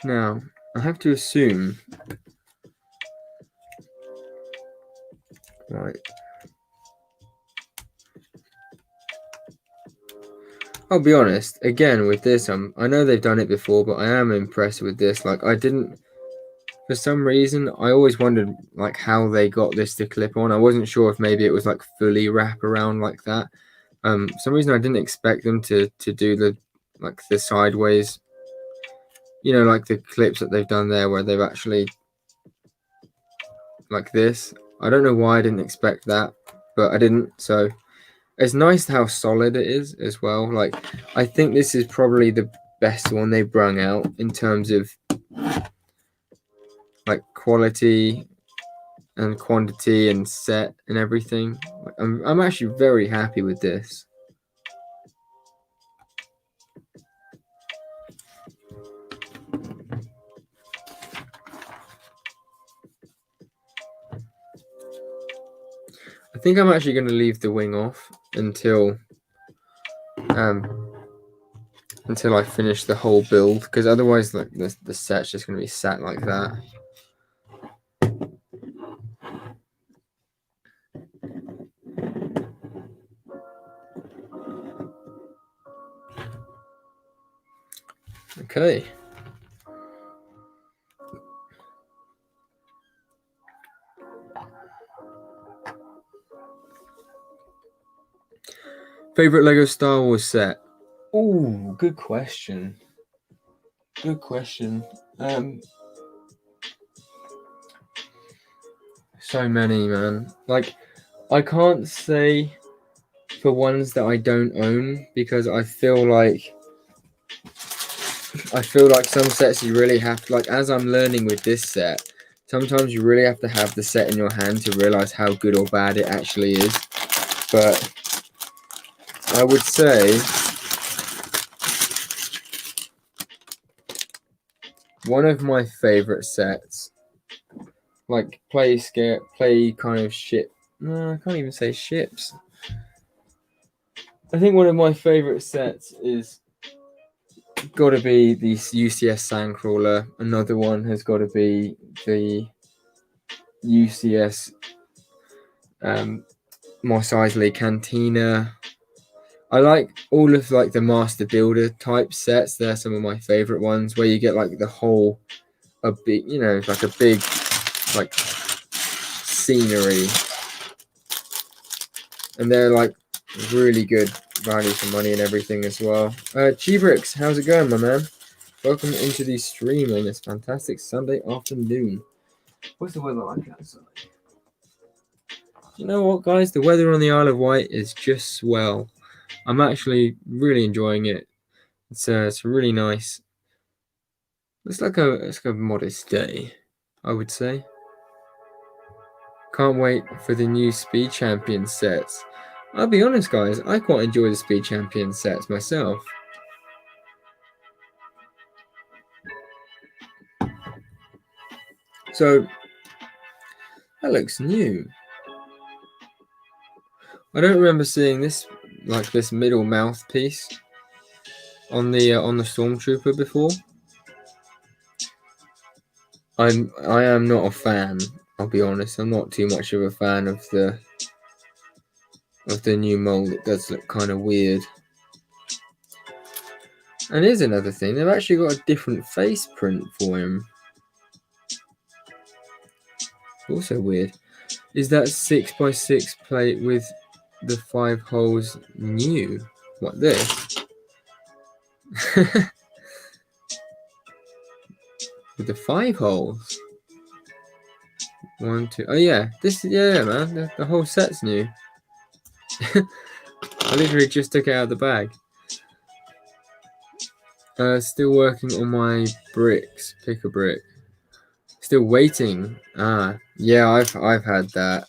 Now, I have to assume, right, I'll be honest, again, with this, I know they've done it before, but I am impressed with this. Like, for some reason, I always wondered, like, how they got this to clip on. I wasn't sure if maybe it was, like, fully wrap around like that. For some reason, I didn't expect them to do the sideways, like the clips that they've done there where they've actually, like this. I don't know why I didn't expect that, but I didn't, so... It's nice how solid it is as well. Like, I think this is probably the best one they've brung out in terms of like quality and quantity and set and everything. I'm actually very happy with this. I think I'm actually going to leave the wing off until I finish the whole build, because otherwise, like, the set's just going to be sat like that. Okay. Favorite Lego Star Wars set? Oh, good question. Good question. So many, man. Like, I can't say for ones that I don't own, because I feel like some sets you really have to, like, as I'm learning with this set, sometimes you really have to have the set in your hand to realize how good or bad it actually is. But I would say one of my favorite sets, like play kind of ship. No, I can't even say ships. I think one of my favorite sets is got to be the UCS Sandcrawler. Another one has got to be the UCS Mos Eisley Cantina. I like all of like the Master Builder type sets. They're some of my favorite ones, where you get like a big like scenery, and they're like really good value for money and everything as well. G-Bricks, how's it going, my man? Welcome into the stream on this fantastic Sunday afternoon. What's the weather like outside? You know what, guys? The weather on the Isle of Wight is just swell. I'm actually really enjoying it. It's really nice. It's like a modest day, I would say. Can't wait for the new Speed Champion sets. I'll be honest, guys, I quite enjoy the Speed Champion sets myself. So that looks new. I don't remember seeing this, like this middle mouthpiece on the Stormtrooper before. I am not a fan. I'll be honest. I'm not too much of a fan of the new mold. It does look kind of weird. And here's another thing. They've actually got a different face print for him. Also weird. Is that 6x6 plate with the 5 holes new? What, this? With the 5 holes? 1, 2. Oh yeah, man. The whole set's new. I literally just took it out of the bag. Still working on my bricks. Pick a brick. Still waiting. Yeah, I've had that.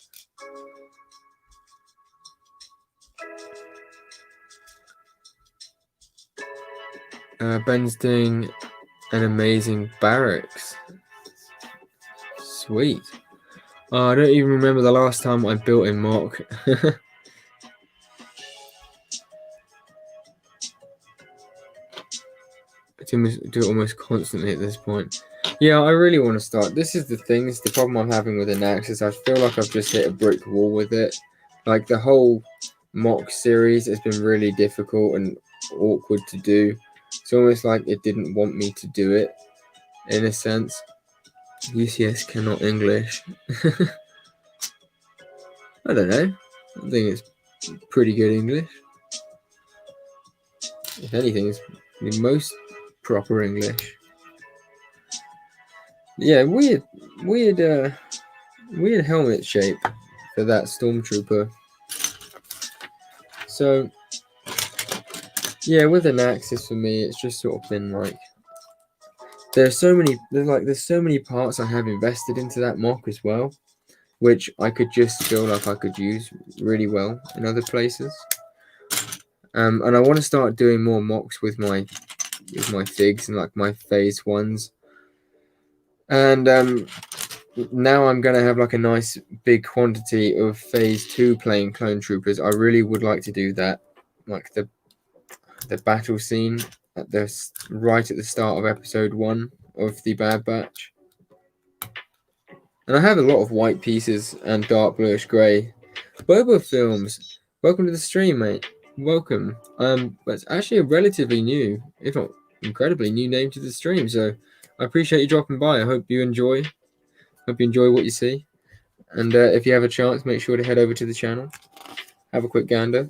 Ben's doing an amazing barracks. Sweet. I don't even remember the last time I built in Mock. I do it almost constantly at this point. Yeah, I really want to start. This is the thing. This is the problem I'm having with Enax is I feel like I've just hit a brick wall with it. Like the whole Mock series has been really difficult and awkward to do. It's almost like it didn't want me to do it, in a sense. UCS cannot English. I don't know. I think it's pretty good English. If anything, it's the most proper English. Yeah, weird helmet shape for that stormtrooper. So yeah, with an Axis for me, it's just sort of been like there's so many parts I have invested into that mock as well, which I could just feel like I could use really well in other places. And I want to start doing more mocks with my figs and like my phase ones. And now I'm going to have like a nice big quantity of phase 2 playing clone troopers. I really would like to do that, like the battle scene right at the start of episode 1 of the Bad Batch. And I have a lot of white pieces and dark bluish grey. Boba Films, welcome to the stream, mate. Welcome. It's actually a relatively new, if not incredibly new name to the stream, so I appreciate you dropping by. I hope you enjoy. Hope you enjoy what you see. And if you have a chance, make sure to head over to the channel. Have a quick gander.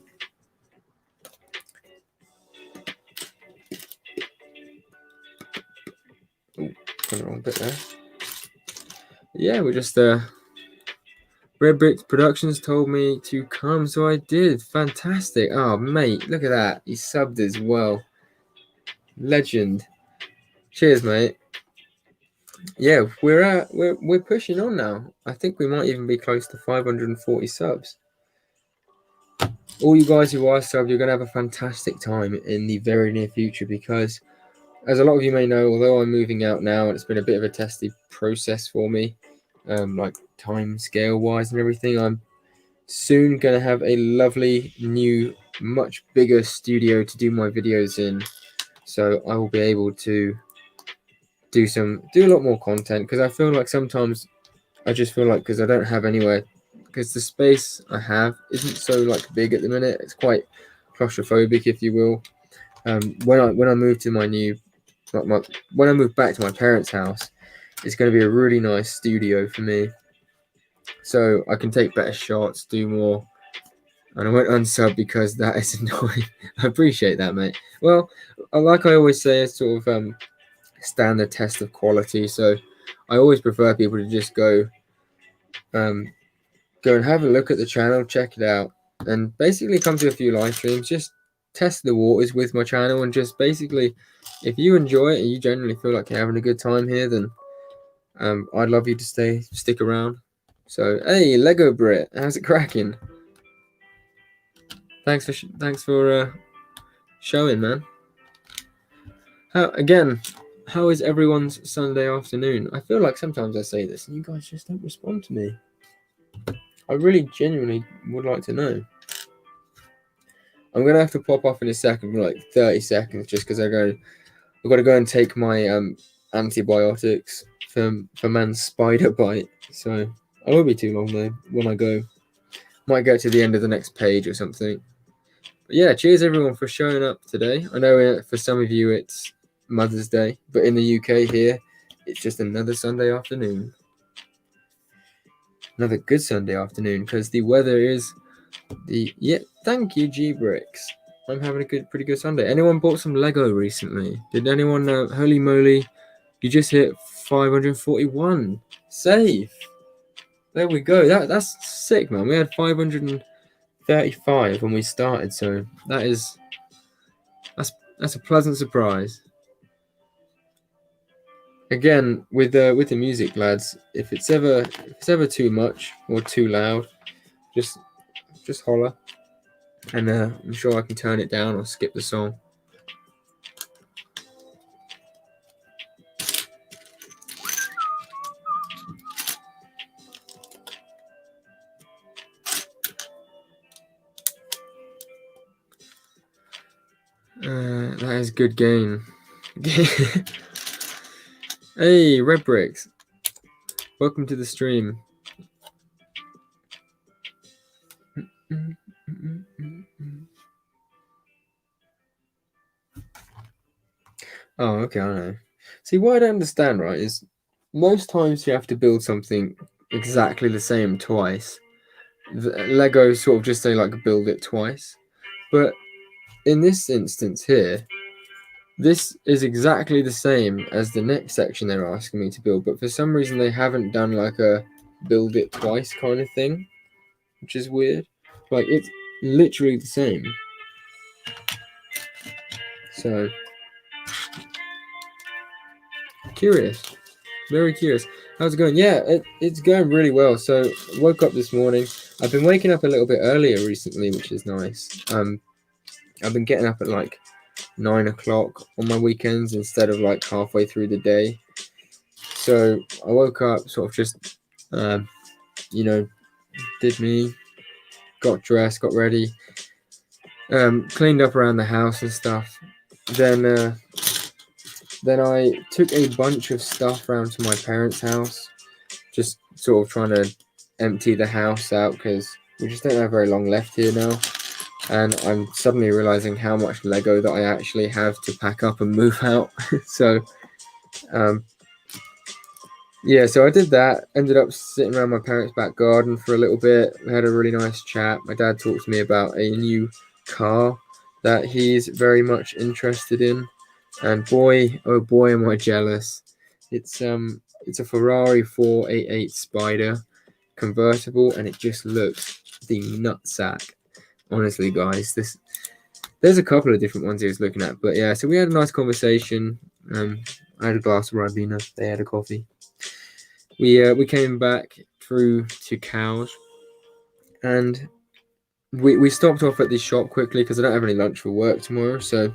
Oh, got the wrong bit there. Yeah, we're just Red Brick Productions told me to come, so I did. Fantastic. Oh, mate, look at that. He subbed as well. Legend. Cheers, mate. Yeah, we're pushing on now. I think we might even be close to 540 subs. All you guys who are subbed, you're going to have a fantastic time in the very near future because, as a lot of you may know, although I'm moving out now and it's been a bit of a testy process for me, like time scale wise and everything, I'm soon going to have a lovely new, much bigger studio to do my videos in. So I will be able to do a lot more content because I feel like sometimes I just feel like because I don't have anywhere, because the space I have isn't so like big at the minute. It's quite claustrophobic, if you will. When I move to when I move back to my parents' house, it's going to be a really nice studio for me, so I can take better shots, do more. And I won't unsub because that is annoying. I appreciate that, mate. Well, like I always say, it's sort of stand the test of quality. So I always prefer people to just go and have a look at the channel, check it out, and basically come to a few live streams. Just test the waters with my channel, and just basically, if you enjoy it and you generally feel like you're having a good time here, then I'd love you to stick around. So hey, Lego Brit, how's it cracking? Thanks for showing, man. How is everyone's Sunday afternoon? I feel like sometimes I say this and you guys just don't respond to me. I really genuinely would like to know. I'm gonna have to pop off in a second for like 30 seconds just because I've got to go and take my antibiotics for man's spider bite. So I won't be too long though when I go. Might go to the end of the next page or something. But yeah, cheers everyone for showing up today. I know for some of you it's Mother's Day, but in the UK here, it's just another Sunday afternoon. Another good Sunday afternoon because the weather is thank you, G Bricks. I'm having a pretty good Sunday. Anyone bought some Lego recently? Did anyone know? Holy moly, you just hit 541. Safe. there we go. That's sick, man. We had 535 when we started, so that's a pleasant surprise. Again, with the music, lads, if it's ever too much or too loud, just holler, and I'm sure I can turn it down or skip the song. That is good gain. Hey, Red Bricks. Welcome to the stream. Oh, okay, I know. See, what I don't understand, right, is most times you have to build something exactly the same twice. Lego sort of just say, like, build it twice. But in this instance here, this is exactly the same as the next section they're asking me to build, but for some reason they haven't done like a build it twice kind of thing, which is weird. Like, it's literally the same. So, curious. Very curious. How's it going? Yeah, it's going really well. So, woke up this morning. I've been waking up a little bit earlier recently, which is nice. I've been getting up at like 9 o'clock on my weekends instead of like halfway through the day. So I woke up, sort of just, did me, got dressed, got ready, cleaned up around the house and stuff. Then I took a bunch of stuff around to my parents' house, just sort of trying to empty the house out because we just don't have very long left here now. And I'm suddenly realizing how much Lego that I actually have to pack up and move out. So, yeah, so I did that. Ended up sitting around my parents' back garden for a little bit. We had a really nice chat. My dad talked to me about a new car that he's very much interested in. And boy, oh boy, am I jealous. It's a Ferrari 488 Spider convertible, and it just looks the nutsack. Honestly, guys, there's a couple of different ones he was looking at, but yeah. So we had a nice conversation. I had a glass of Ribena. They had a coffee. We came back through to Cows, and we stopped off at this shop quickly because I don't have any lunch for work tomorrow. So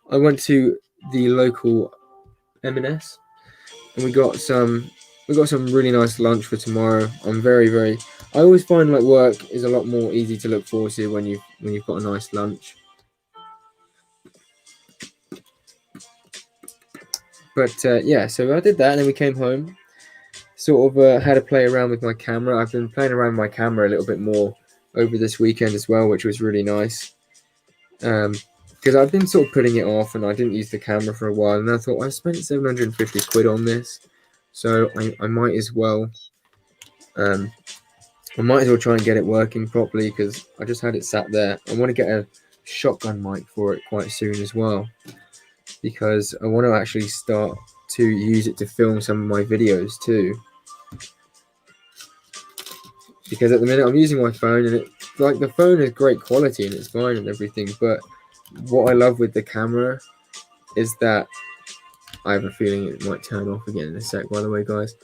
I went to the local M&S, and we got some really nice lunch for tomorrow. I'm very. I always find like work is a lot more easy to look forward to when you've got a nice lunch. But yeah, so I did that, and then we came home. Sort of had a play around with my camera. I've been playing around with my camera a little bit more over this weekend as well, which was really nice. Because I've been sort of putting it off, and I didn't use the camera for a while, and I thought I spent 750 quid on this, so I might as well. I might as well try and get it working properly because I just had it sat there. I want to get a shotgun mic for it quite soon as well, because I want to actually start to use it to film some of my videos too. Because at the minute I'm using my phone, and the phone is great quality and it's fine and everything, but what I love with the camera is that I have a feeling it might turn off again in a sec, by the way, guys.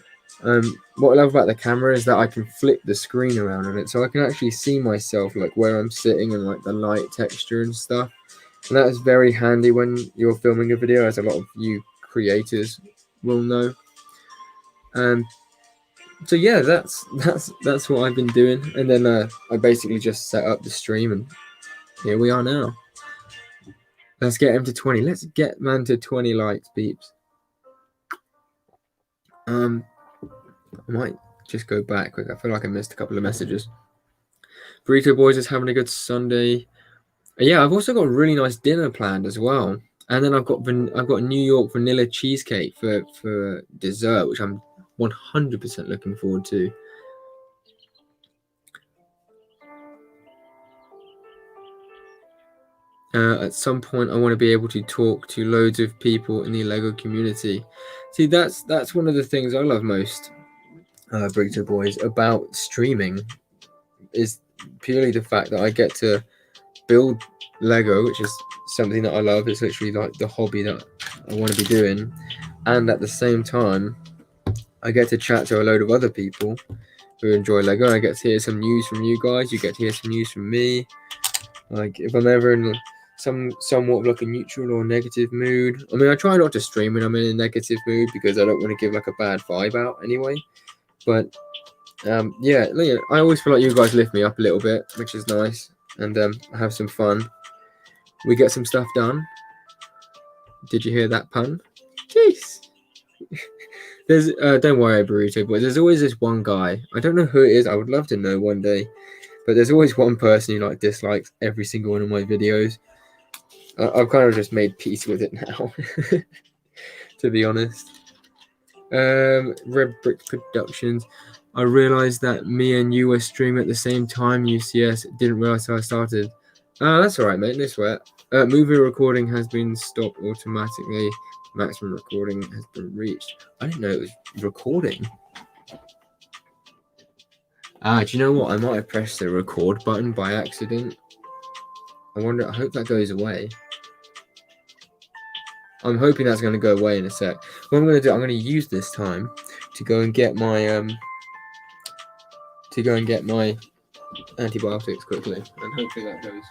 What I love about the camera is that I can flip the screen around on it, so I can actually see myself, like where I'm sitting and like the light texture and stuff. And that is very handy when you're filming a video, as a lot of you creators will know. So yeah, that's what I've been doing, and then I basically just set up the stream, and here we are now. Let's get him to 20. Let's get man to 20 likes, peeps. I might just go back quick. I feel like I missed a couple of messages. Burrito Boys is having a good Sunday. Yeah, I've also got a really nice dinner planned as well, and then I've got New York vanilla cheesecake for dessert, which I'm 100% looking forward to. At some point, I want to be able to talk to loads of people in the Lego community. See, that's one of the things I love most. Burrito Boys, about streaming is purely the fact that I get to build Lego, which is something that I love. It's literally like the hobby that I want to be doing, and at the same time, I get to chat to a load of other people who enjoy Lego. I get to hear some news from you guys. You get to hear some news from me. Like if I'm ever in somewhat of like a neutral or negative mood. I mean, I try not to stream when I'm in a negative mood because I don't want to give like a bad vibe out anyway. But yeah, I always feel like you guys lift me up a little bit, which is nice, and have some fun. We get some stuff done. Did you hear that pun? Jeez. There's don't worry, Burrito, but there's always this one guy. I don't know who it is. I would love to know one day, but there's always one person who like dislikes every single one of my videos. I've kind of just made peace with it now, to be honest. Red Brick Productions. I realized that me and you were streaming at the same time. UCS didn't realize how I started. That's all right, mate. No sweat. Movie recording has been stopped automatically. Maximum recording has been reached. I didn't know it was recording. Do you know what? I might have pressed the record button by accident. I wonder. I hope that goes away. I'm hoping that's going to go away in a sec. What I'm going to do, I'm going to use this time to go and get my antibiotics quickly, and hopefully that goes.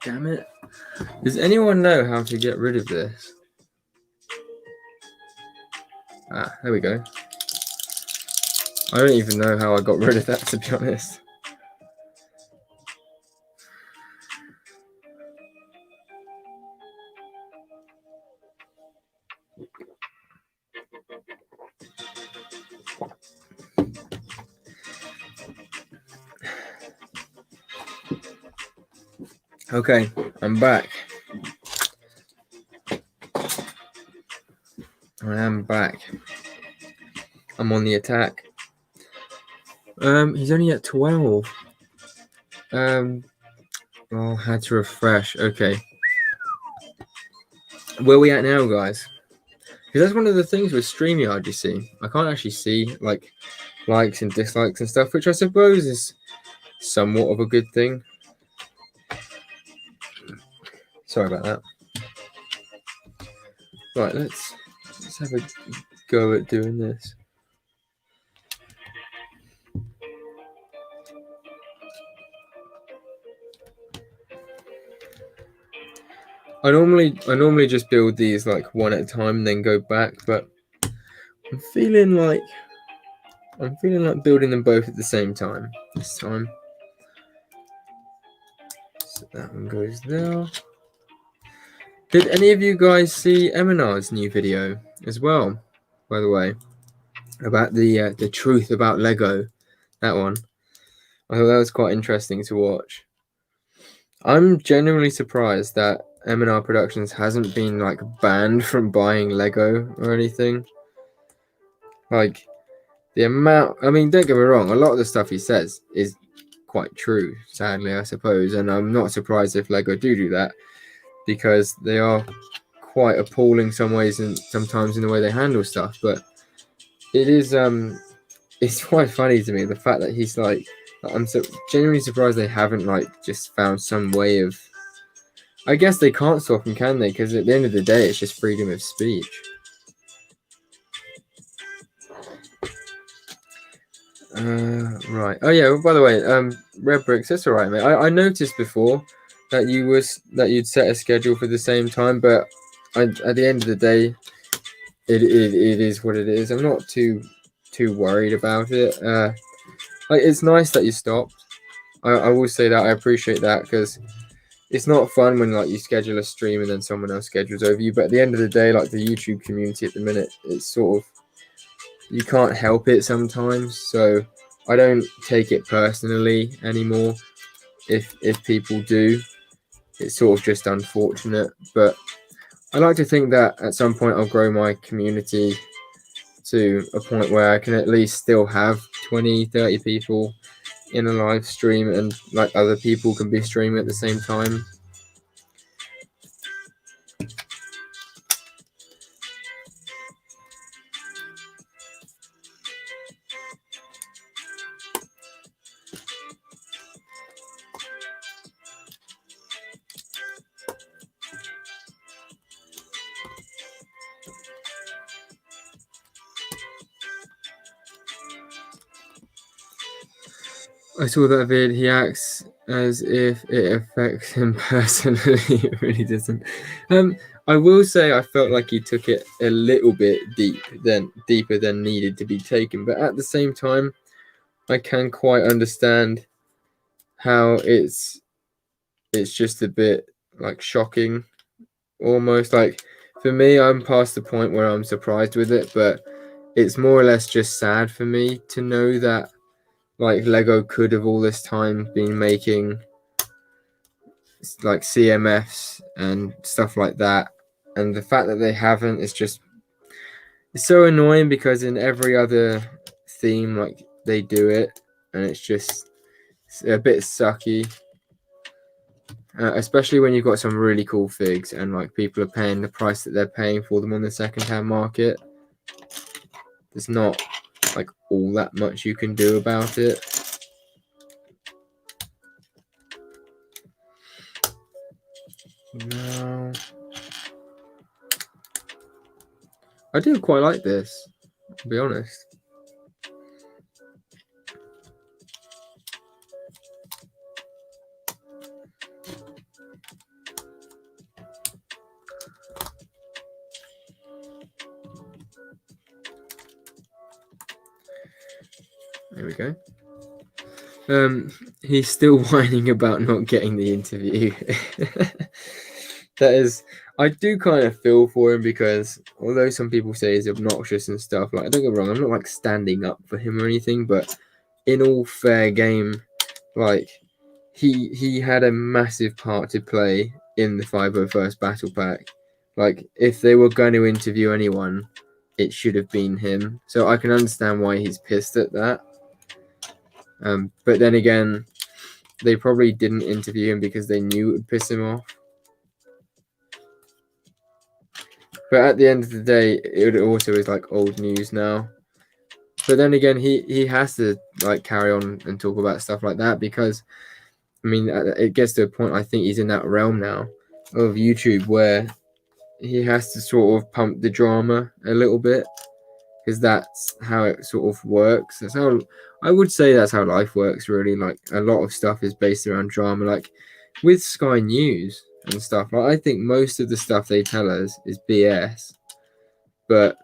Damn it. Does anyone know how to get rid of this? There we go. I don't even know how I got rid of that, to be honest. Okay, I'm back. I am back. I'm on the attack. He's only at 12. Oh, had to refresh. Okay. Where are we at now, guys? Because that's one of the things with StreamYard, you see. I can't actually see, like, likes and dislikes and stuff, which I suppose is somewhat of a good thing. Sorry about that. Right, let's have a go at doing this. I normally just build these like one at a time and then go back, but I'm feeling like building them both at the same time this time. So that one goes there. Did any of you guys see Eminar's new video as well? By the way, about the truth about Lego, that one. I thought that was quite interesting to watch. I'm genuinely surprised that M&R Productions hasn't been like banned from buying Lego or anything. Like the amount, I mean, don't get me wrong, a lot of the stuff he says is quite true, sadly, I suppose, and I'm not surprised if Lego do that, because they are quite appalling some ways and sometimes in the way they handle stuff. But it is it's quite funny to me the fact that he's like, I'm so genuinely surprised they haven't like just found some way of. I guess they can't stop him, can they? Because at the end of the day, it's just freedom of speech. Right. Oh yeah. Well, by the way, Red Bricks. That's all right, mate. I noticed before that you'd set a schedule for the same time, but at the end of the day, it is what it is. I'm not too worried about it. Like it's nice that you stopped. I will say that I appreciate that because it's not fun when like you schedule a stream and then someone else schedules over you. But at the end of the day, like the YouTube community at the minute, it's sort of you can't help it sometimes. So I don't take it personally anymore. If people do, it's sort of just unfortunate. But I like to think that at some point I'll grow my community to a point where I can at least still have 20, 30 people in a live stream and like other people can be streaming at the same time. I saw that vid. He acts as if it affects him personally. It really doesn't. I will say I felt like he took it a little bit deeper than needed to be taken. But at the same time, I can quite understand how it's just a bit like shocking, almost like for me. I'm past the point where I'm surprised with it, but it's more or less just sad for me to know that like Lego could have all this time been making like CMFs and stuff like that, and the fact that they haven't is just it's so annoying because in every other theme like they do it, and it's a bit sucky, especially when you've got some really cool figs and like people are paying the price that they're paying for them on the second-hand market. There's not like all that much you can do about it. No. I do quite like this, to be honest. There we go. He's still whining about not getting the interview. That is, I do kind of feel for him because although some people say he's obnoxious and stuff, like don't get me wrong, I'm not like standing up for him or anything, but in all fair game, like he had a massive part to play in the 501st Battle Pack. Like if they were going to interview anyone, it should have been him. So I can understand why he's pissed at that. But then again, they probably didn't interview him because they knew it would piss him off. But at the end of the day, it also is like old news now. But then again, he has to like carry on and talk about stuff like that because, I mean, it gets to a point. I think he's in that realm now of YouTube where he has to sort of pump the drama a little bit because that's how it sort of works. That's how I would say that's how life works. Really, like a lot of stuff is based around drama. Like with Sky News and stuff. Like I think most of the stuff they tell us is BS, but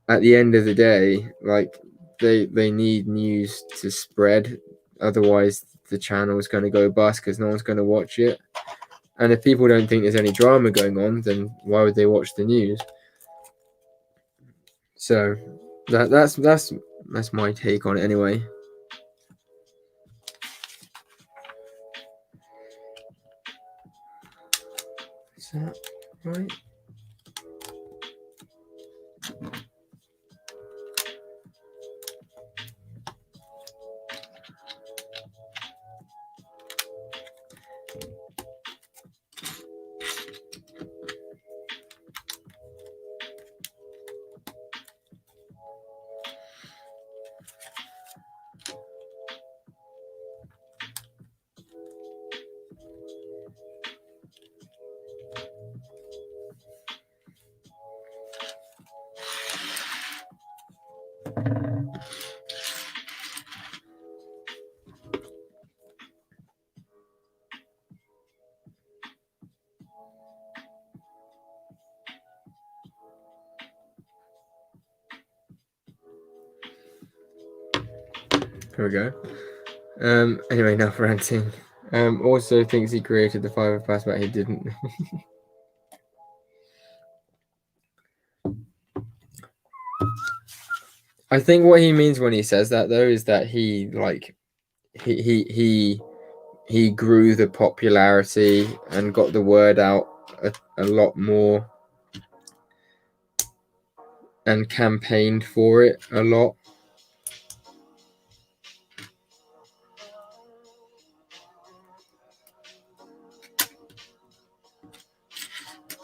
at the end of the day, like they need news to spread. Otherwise, the channel is going to go bust because no one's going to watch it. And if people don't think there's any drama going on, then why would they watch the news? So that's my take on it anyway. Is that right? Here we go. Anyway, enough ranting. Also thinks he created the 5 of pass, but he didn't. I think what he means when he says that, though, is that he grew the popularity and got the word out a lot more and campaigned for it a lot.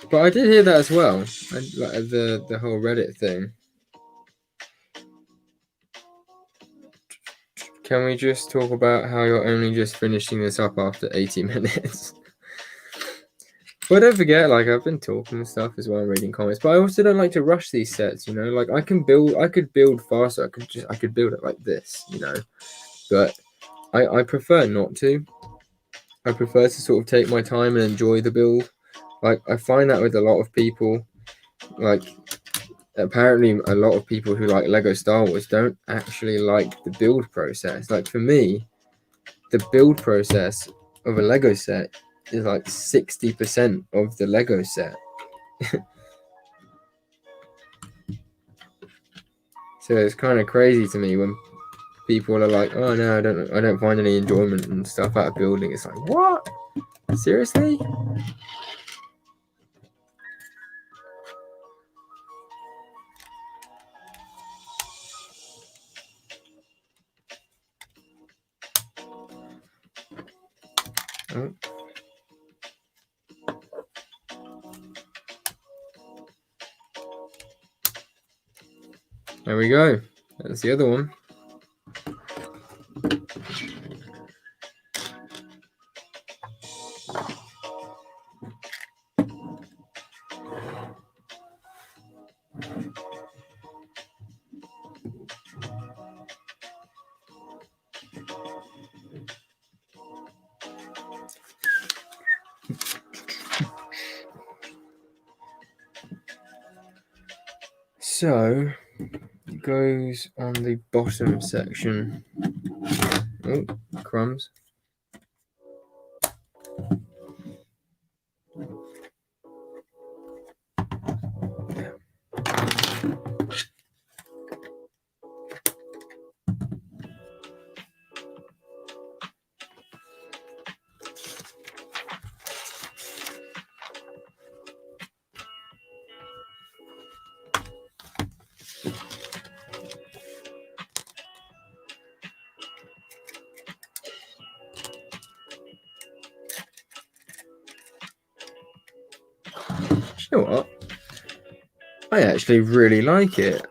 But I did hear that as well, like the whole Reddit thing. Can we just talk about how you're only just finishing this up after 80 minutes? But don't forget, like, I've been talking and stuff as well, and reading comments. But I also don't like to rush these sets, you know. Like, I could build faster. I could build it like this, you know. But I prefer not to. I prefer to sort of take my time and enjoy the build. Like, I find that with a lot of people, like, apparently a lot of people who like Lego Star Wars don't actually like the build process. Like, for me, the build process of a Lego set is like 60% of the Lego set. So it's kind of crazy to me when people are like, "Oh no, I don't find any enjoyment and stuff out of building." It's like, what? Seriously? Oh. There we go. That's the other one. So it goes on the bottom section. Oh, crumbs. You know what? I actually really like it.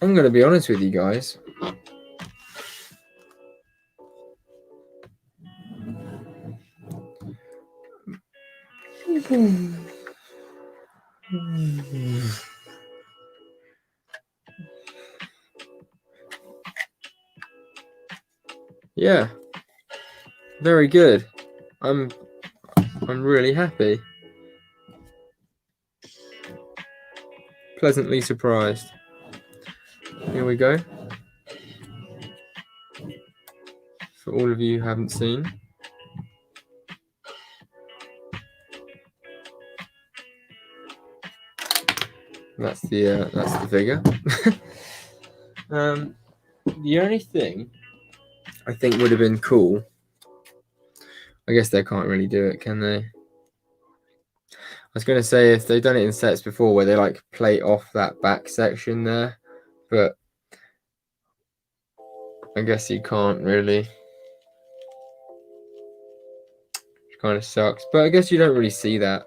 I'm going to be honest with you guys. Yeah, very good. I'm really happy. Pleasantly surprised. Here we go. For all of you who haven't seen. That's the figure. The only thing I think would have been cool. I guess they can't really do it, can they? I was going to say if they've done it in sets before where they like plate off that back section there, but I guess you can't really. Which kind of sucks, but I guess you don't really see that.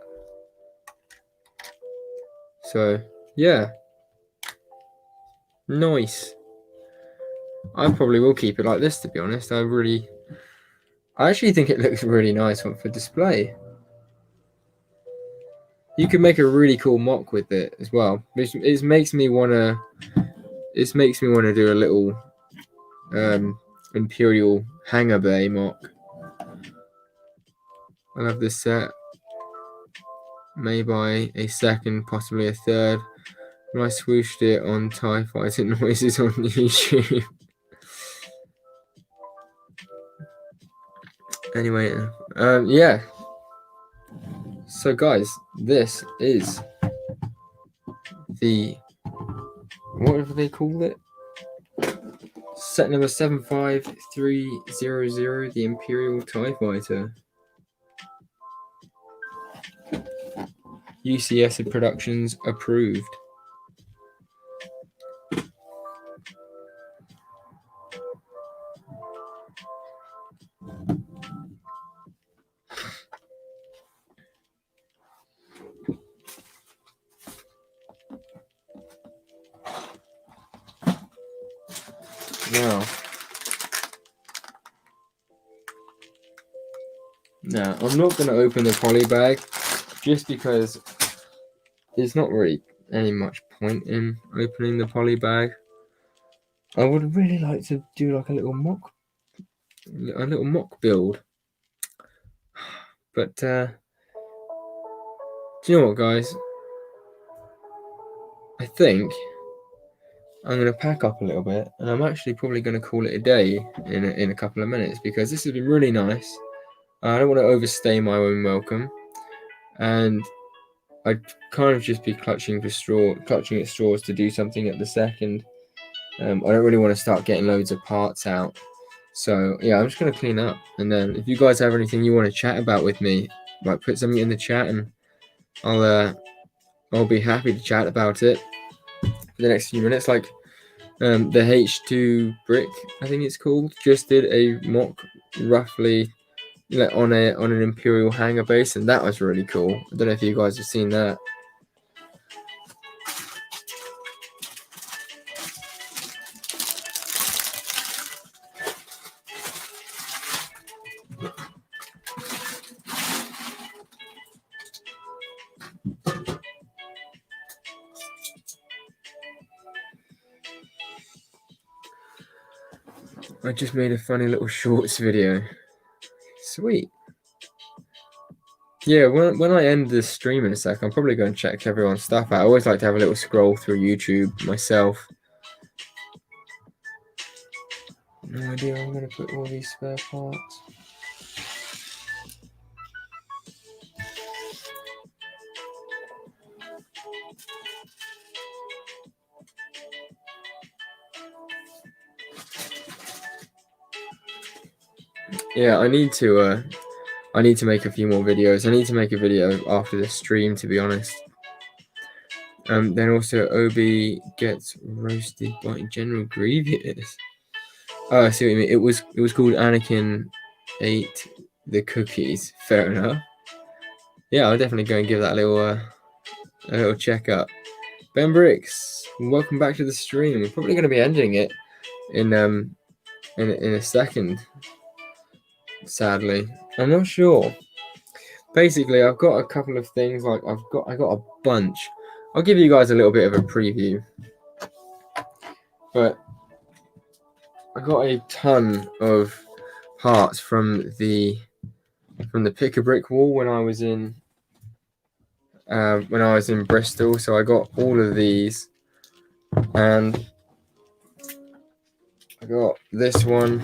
So yeah, nice. I probably will keep it like this, to be honest. I actually think it looks really nice for display. You can make a really cool mock with it as well. It makes me wanna do a little Imperial hangar bay mock. I'll have this set. May buy a second, possibly a third. When I swooshed it on TIE Fighter noises on YouTube. Anyway, yeah. So guys, this is the, whatever they call it, set number 75300, the Imperial TIE Fighter. UCS Productions approved. Now, I'm not going to open the poly bag just because there's not really any much point in opening the poly bag. I would really like to do like a little mock build. But do you know what, guys? I think I'm going to pack up a little bit, and I'm actually probably going to call it a day in a couple of minutes, because this has been really nice. I don't want to overstay my own welcome, and I'd kind of just be clutching at straws to do something at the second. I don't really want to start getting loads of parts out. So yeah, I'm just going to clean up, and then if you guys have anything you want to chat about with me, like put something in the chat, and I'll be happy to chat about it for the next few minutes. Like the H2 brick, I think it's called, just did a mock roughly like on an Imperial hangar base, and that was really cool. I don't know if you guys have seen that. I just made a funny little shorts video. Sweet. Yeah, when I end this stream in a sec, I'm probably going to check everyone's stuff out. I always like to have a little scroll through YouTube myself. No idea where I'm going to put all these spare parts. Yeah, I need to make a few more videos. I need to make a video after the stream, to be honest. Then also Obi gets roasted by General Grievous. Oh, I see what you mean. It was called Anakin ate the cookies. Fair enough. Yeah, I'll definitely go and give that a little check up. Ben Bricks, welcome back to the stream. We're probably going to be ending it in a second. Sadly, I'm not sure. Basically, I've got a couple of things. Like I got a bunch. I'll give you guys a little bit of a preview. But I got a ton of parts from the pick a brick wall when I was in Bristol. So I got all of these, and I got this one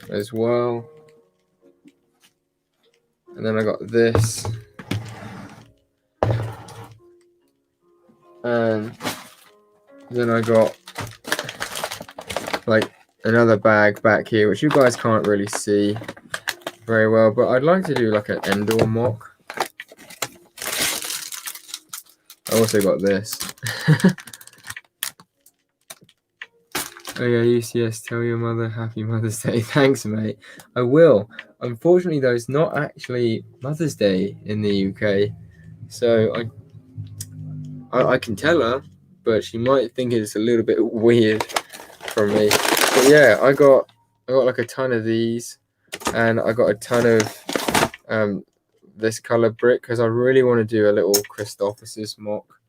as well, and then I got this, and then I got like another bag back here, which you guys can't really see very well, but I'd like to do like an Endor mock. I also got this. Oh yeah, UCS, tell your mother Happy Mother's Day. Thanks, mate. I will. Unfortunately, though, it's not actually Mother's Day in the UK, so I can tell her, but she might think it's a little bit weird from me. But yeah, I got like a ton of these, and I got a ton of this color brick because I really want to do a little Christophsis mock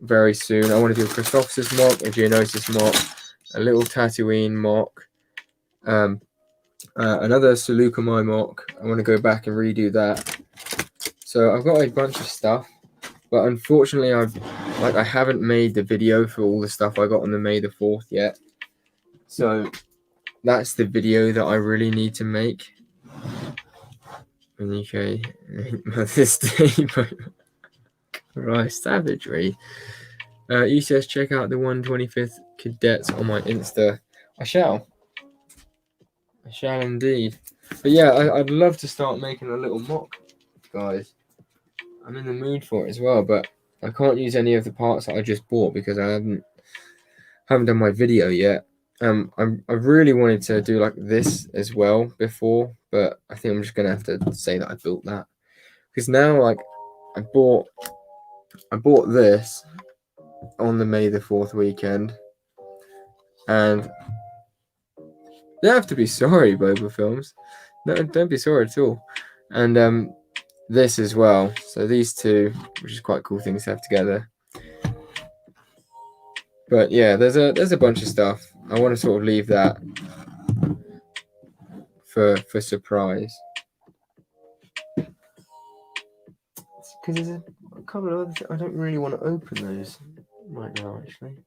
very soon. I want to do a Christophsis mock, a Geonosis mock, a little Tatooine mock, another Seleucami mock. I want to go back and redo that. So I've got a bunch of stuff, but unfortunately I haven't made the video for all the stuff I got on the May the 4th yet. So that's the video that I really need to make. Okay, Mother's Day. Right, savagery. UCS, check out the 125th cadets on my Insta. I shall indeed. But yeah, I'd love to start making a little mock, guys. I'm in the mood for it as well, but I can't use any of the parts that I just bought because I haven't done my video yet. I really wanted to do like this as well before, but I think I'm just gonna have to say that I built that because now like I bought this on the May the 4th weekend, and you don't have to be sorry, Boba Films. No, don't be sorry at all. And this as well. So these two, which is quite cool things to have together. But yeah, there's a bunch of stuff. I want to sort of leave that for surprise. Because there's a couple of other things. I don't really want to open those right now, actually.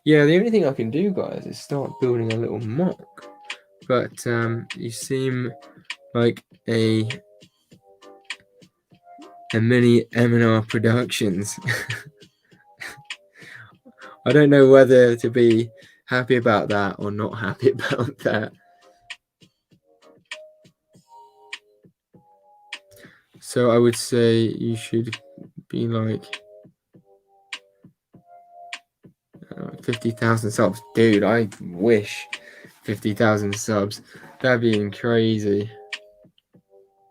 Yeah, the only thing I can do, guys, is start building a little mock. But you seem like a mini M&R Productions. I don't know whether to be happy about that or not happy about that. So I would say you should be like 50,000 subs. Dude, I wish 50,000 subs. That'd be crazy.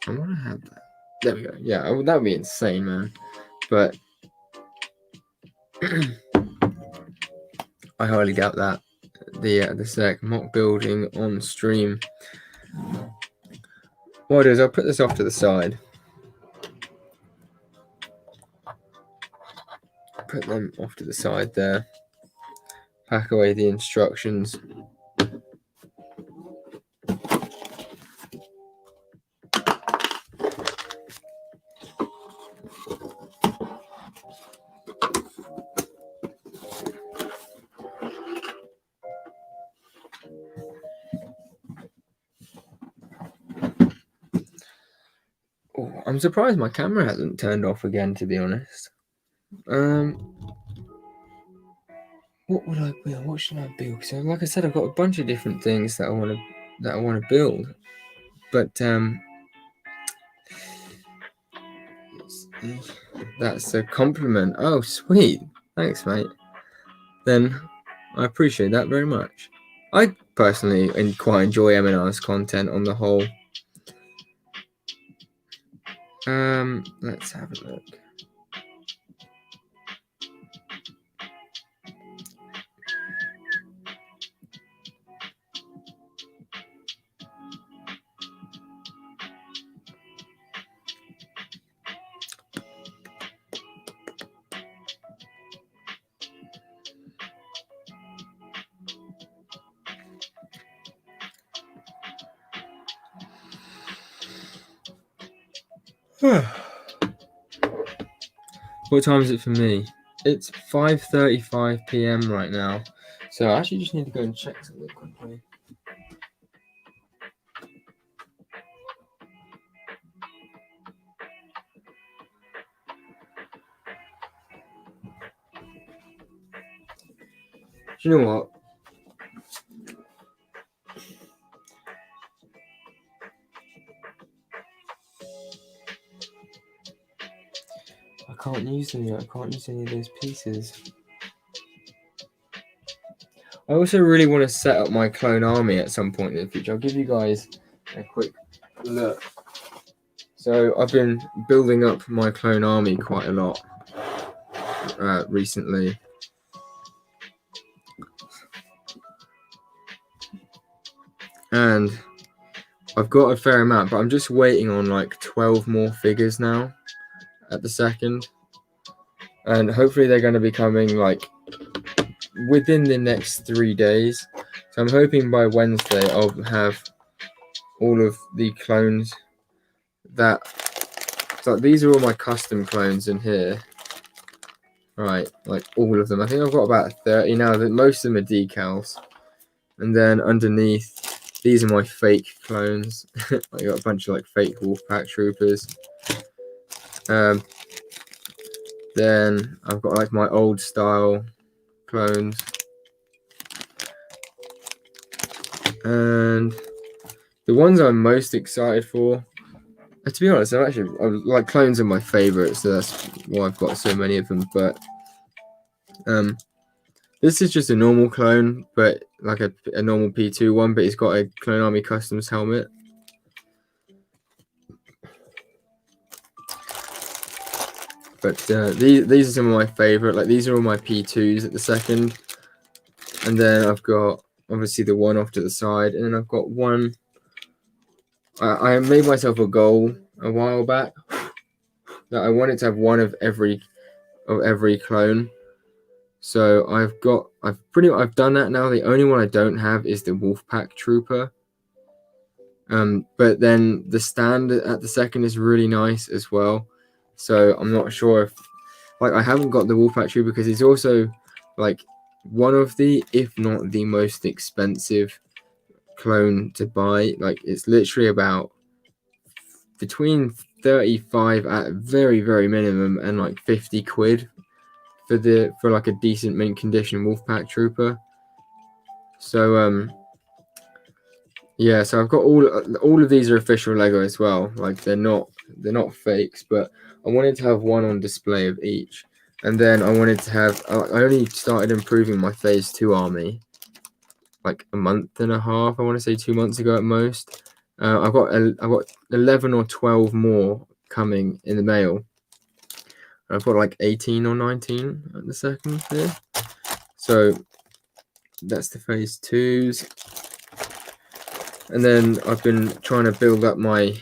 I want to have that. There we go. Yeah, that would be insane, man. But I highly doubt that. The sec mock building on stream. What I'll do is I'll put this off to the side. Put them off to the side there. Pack away the instructions. Oh, I'm surprised my camera hasn't turned off again, to be honest. What would I build? What should I build? So, like I said, I've got a bunch of different things that I want to build, but that's a compliment. Oh, sweet, thanks, mate. Then I appreciate that very much. I personally quite enjoy M&R's content on the whole. Let's have a look. What time is it for me? It's 5:35 p.m. right now, so I actually just need to go and check something quickly. Do you know what? I can't use them yet. I can't use any of those pieces. I also really want to set up my clone army at some point in the future. I'll give you guys a quick look. So I've been building up my clone army quite a lot recently. And I've got a fair amount, but I'm just waiting on like 12 more figures now at the second. And hopefully they're going to be coming like within the next 3 days. So I'm hoping by Wednesday I'll have all of the clones that... So these are all my custom clones in here. Right, like all of them. I think I've got about 30 now. That most of them are decals. And then underneath, these are my fake clones. I got a bunch of like fake Wolfpack troopers. Then I've got like my old style clones. And the ones I'm most excited for, to be honest, I like clones are my favorite, so that's why I've got so many of them. But this is just a normal clone, but like a normal P2 one, but he's got a Clone Army Customs helmet. But these are some of my favorite. Like these are all my P2s at the second, and then I've got obviously the one off to the side, and then I've got one. I made myself a goal a while back that I wanted to have one of every clone. So I've done that now. The only one I don't have is the Wolfpack Trooper. But then the stand at the second is really nice as well. So I'm not sure if, like, I haven't got the Wolfpack Trooper because he's also like one of the, if not the most expensive clone to buy. Like it's literally about between 35 at very, very minimum and like 50 quid for like a decent mint condition Wolfpack Trooper. So yeah, so I've got all of these are official Lego as well. Like they're not fakes, but I wanted to have one on display of each. And then I wanted to have, I only started improving my phase 2 army like a month and a half, I want to say 2 months ago at most. I've got 11 or 12 more coming in the mail. I've got like 18 or 19 at the second here. So that's the phase 2s. And then I've been trying to build up my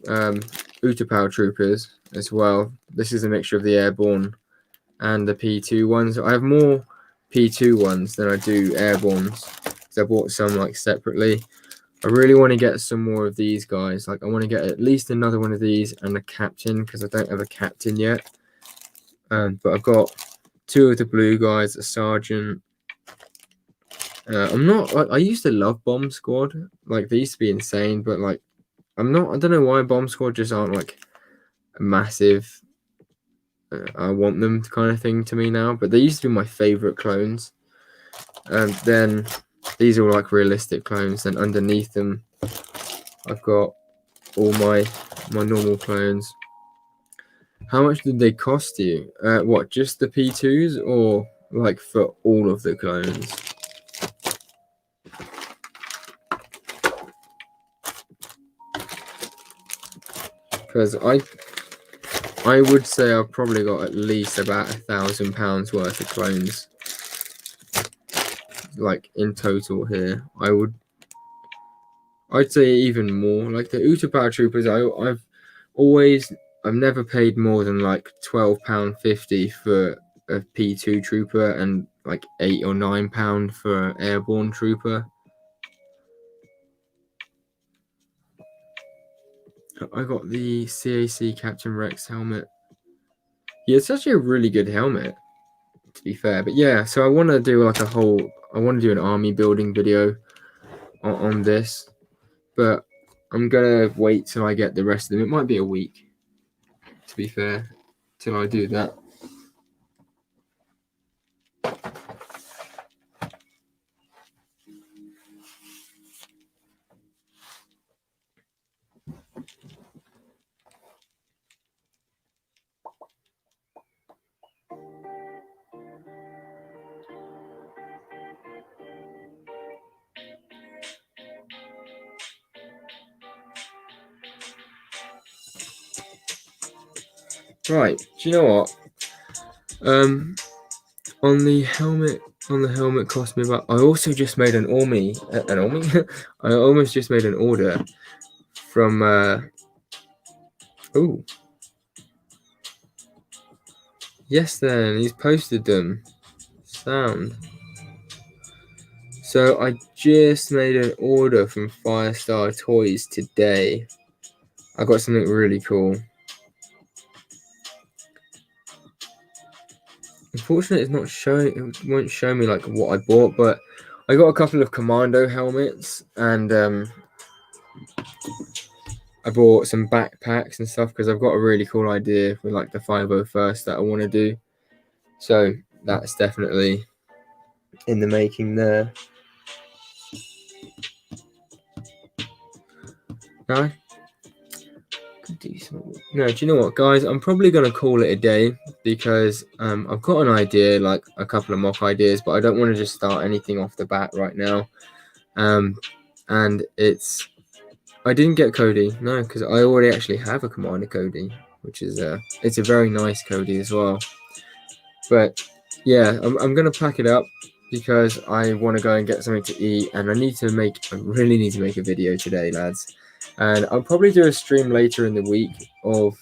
Utapau troopers as well. This is a mixture of the airborne and the P2 ones. I have more P2 ones than I do airbornes, because I bought some like separately. I really want to get some more of these guys. Like I want to get at least another one of these and a captain, because I don't have a captain yet. But I've got 2 of the blue guys, a sergeant. I used to love Bomb Squad. Like they used to be insane, but like I don't know why Bomb Squad just aren't like a massive I want them kind of thing to me now. But they used to be my favorite clones. And then these are like realistic clones. Then underneath them I've got all my normal clones. How much did they cost you? What, just the P2s or like for all of the clones? Because I would say I've probably got at least about £1,000 worth of clones, like in total here. I'd say even more. Like the Utapau troopers, I've never paid more than like £12.50 for a P2 trooper and like £8 or £9 for an airborne trooper. I got the CAC Captain Rex helmet. Yeah, it's actually a really good helmet, to be fair. But yeah, so I want to do like I want to do an army building video on this, but I'm gonna wait till I get the rest of them. It might be a week, to be fair, till I do that. Right, do you know what? On the helmet cost me about. I also just made an army. I almost just made an order from oh, yes, then he's posted them. Sound. So I just made an order from Firestar Toys today. I got something really cool. Unfortunately, it's not showing. It won't show me like what I bought, but I got a couple of commando helmets, and I bought some backpacks and stuff because I've got a really cool idea for like the 501st that I want to do. So that's definitely in the making there. No, no, do you know what, guys? I'm probably gonna call it a day because I've got an idea, like a couple of mock ideas, but I don't want to just start anything off the bat right now. And I didn't get Cody, no, because I already actually have a Commander Cody, which is it's a very nice Cody as well. But yeah, I'm gonna pack it up because I want to go and get something to eat, and I really need to make a video today, lads. And I'll probably do a stream later in the week of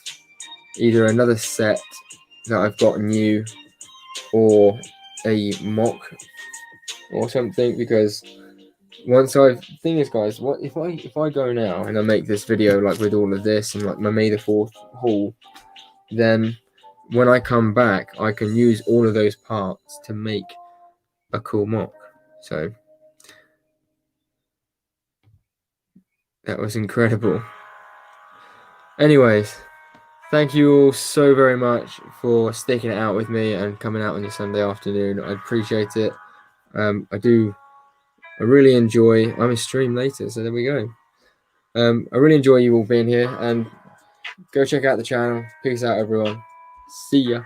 either another set that I've got new or a mock or something, because thing is, guys, what if I go now and I make this video like with all of this and like my May the 4th haul, then when I come back I can use all of those parts to make a cool mock. So that was incredible. Anyways, thank you all so very much for sticking it out with me and coming out on your Sunday afternoon. I appreciate it. I really enjoy. I'm a stream later, so there we go. I really enjoy you all being here, and go check out the channel. Peace out, everyone. See ya.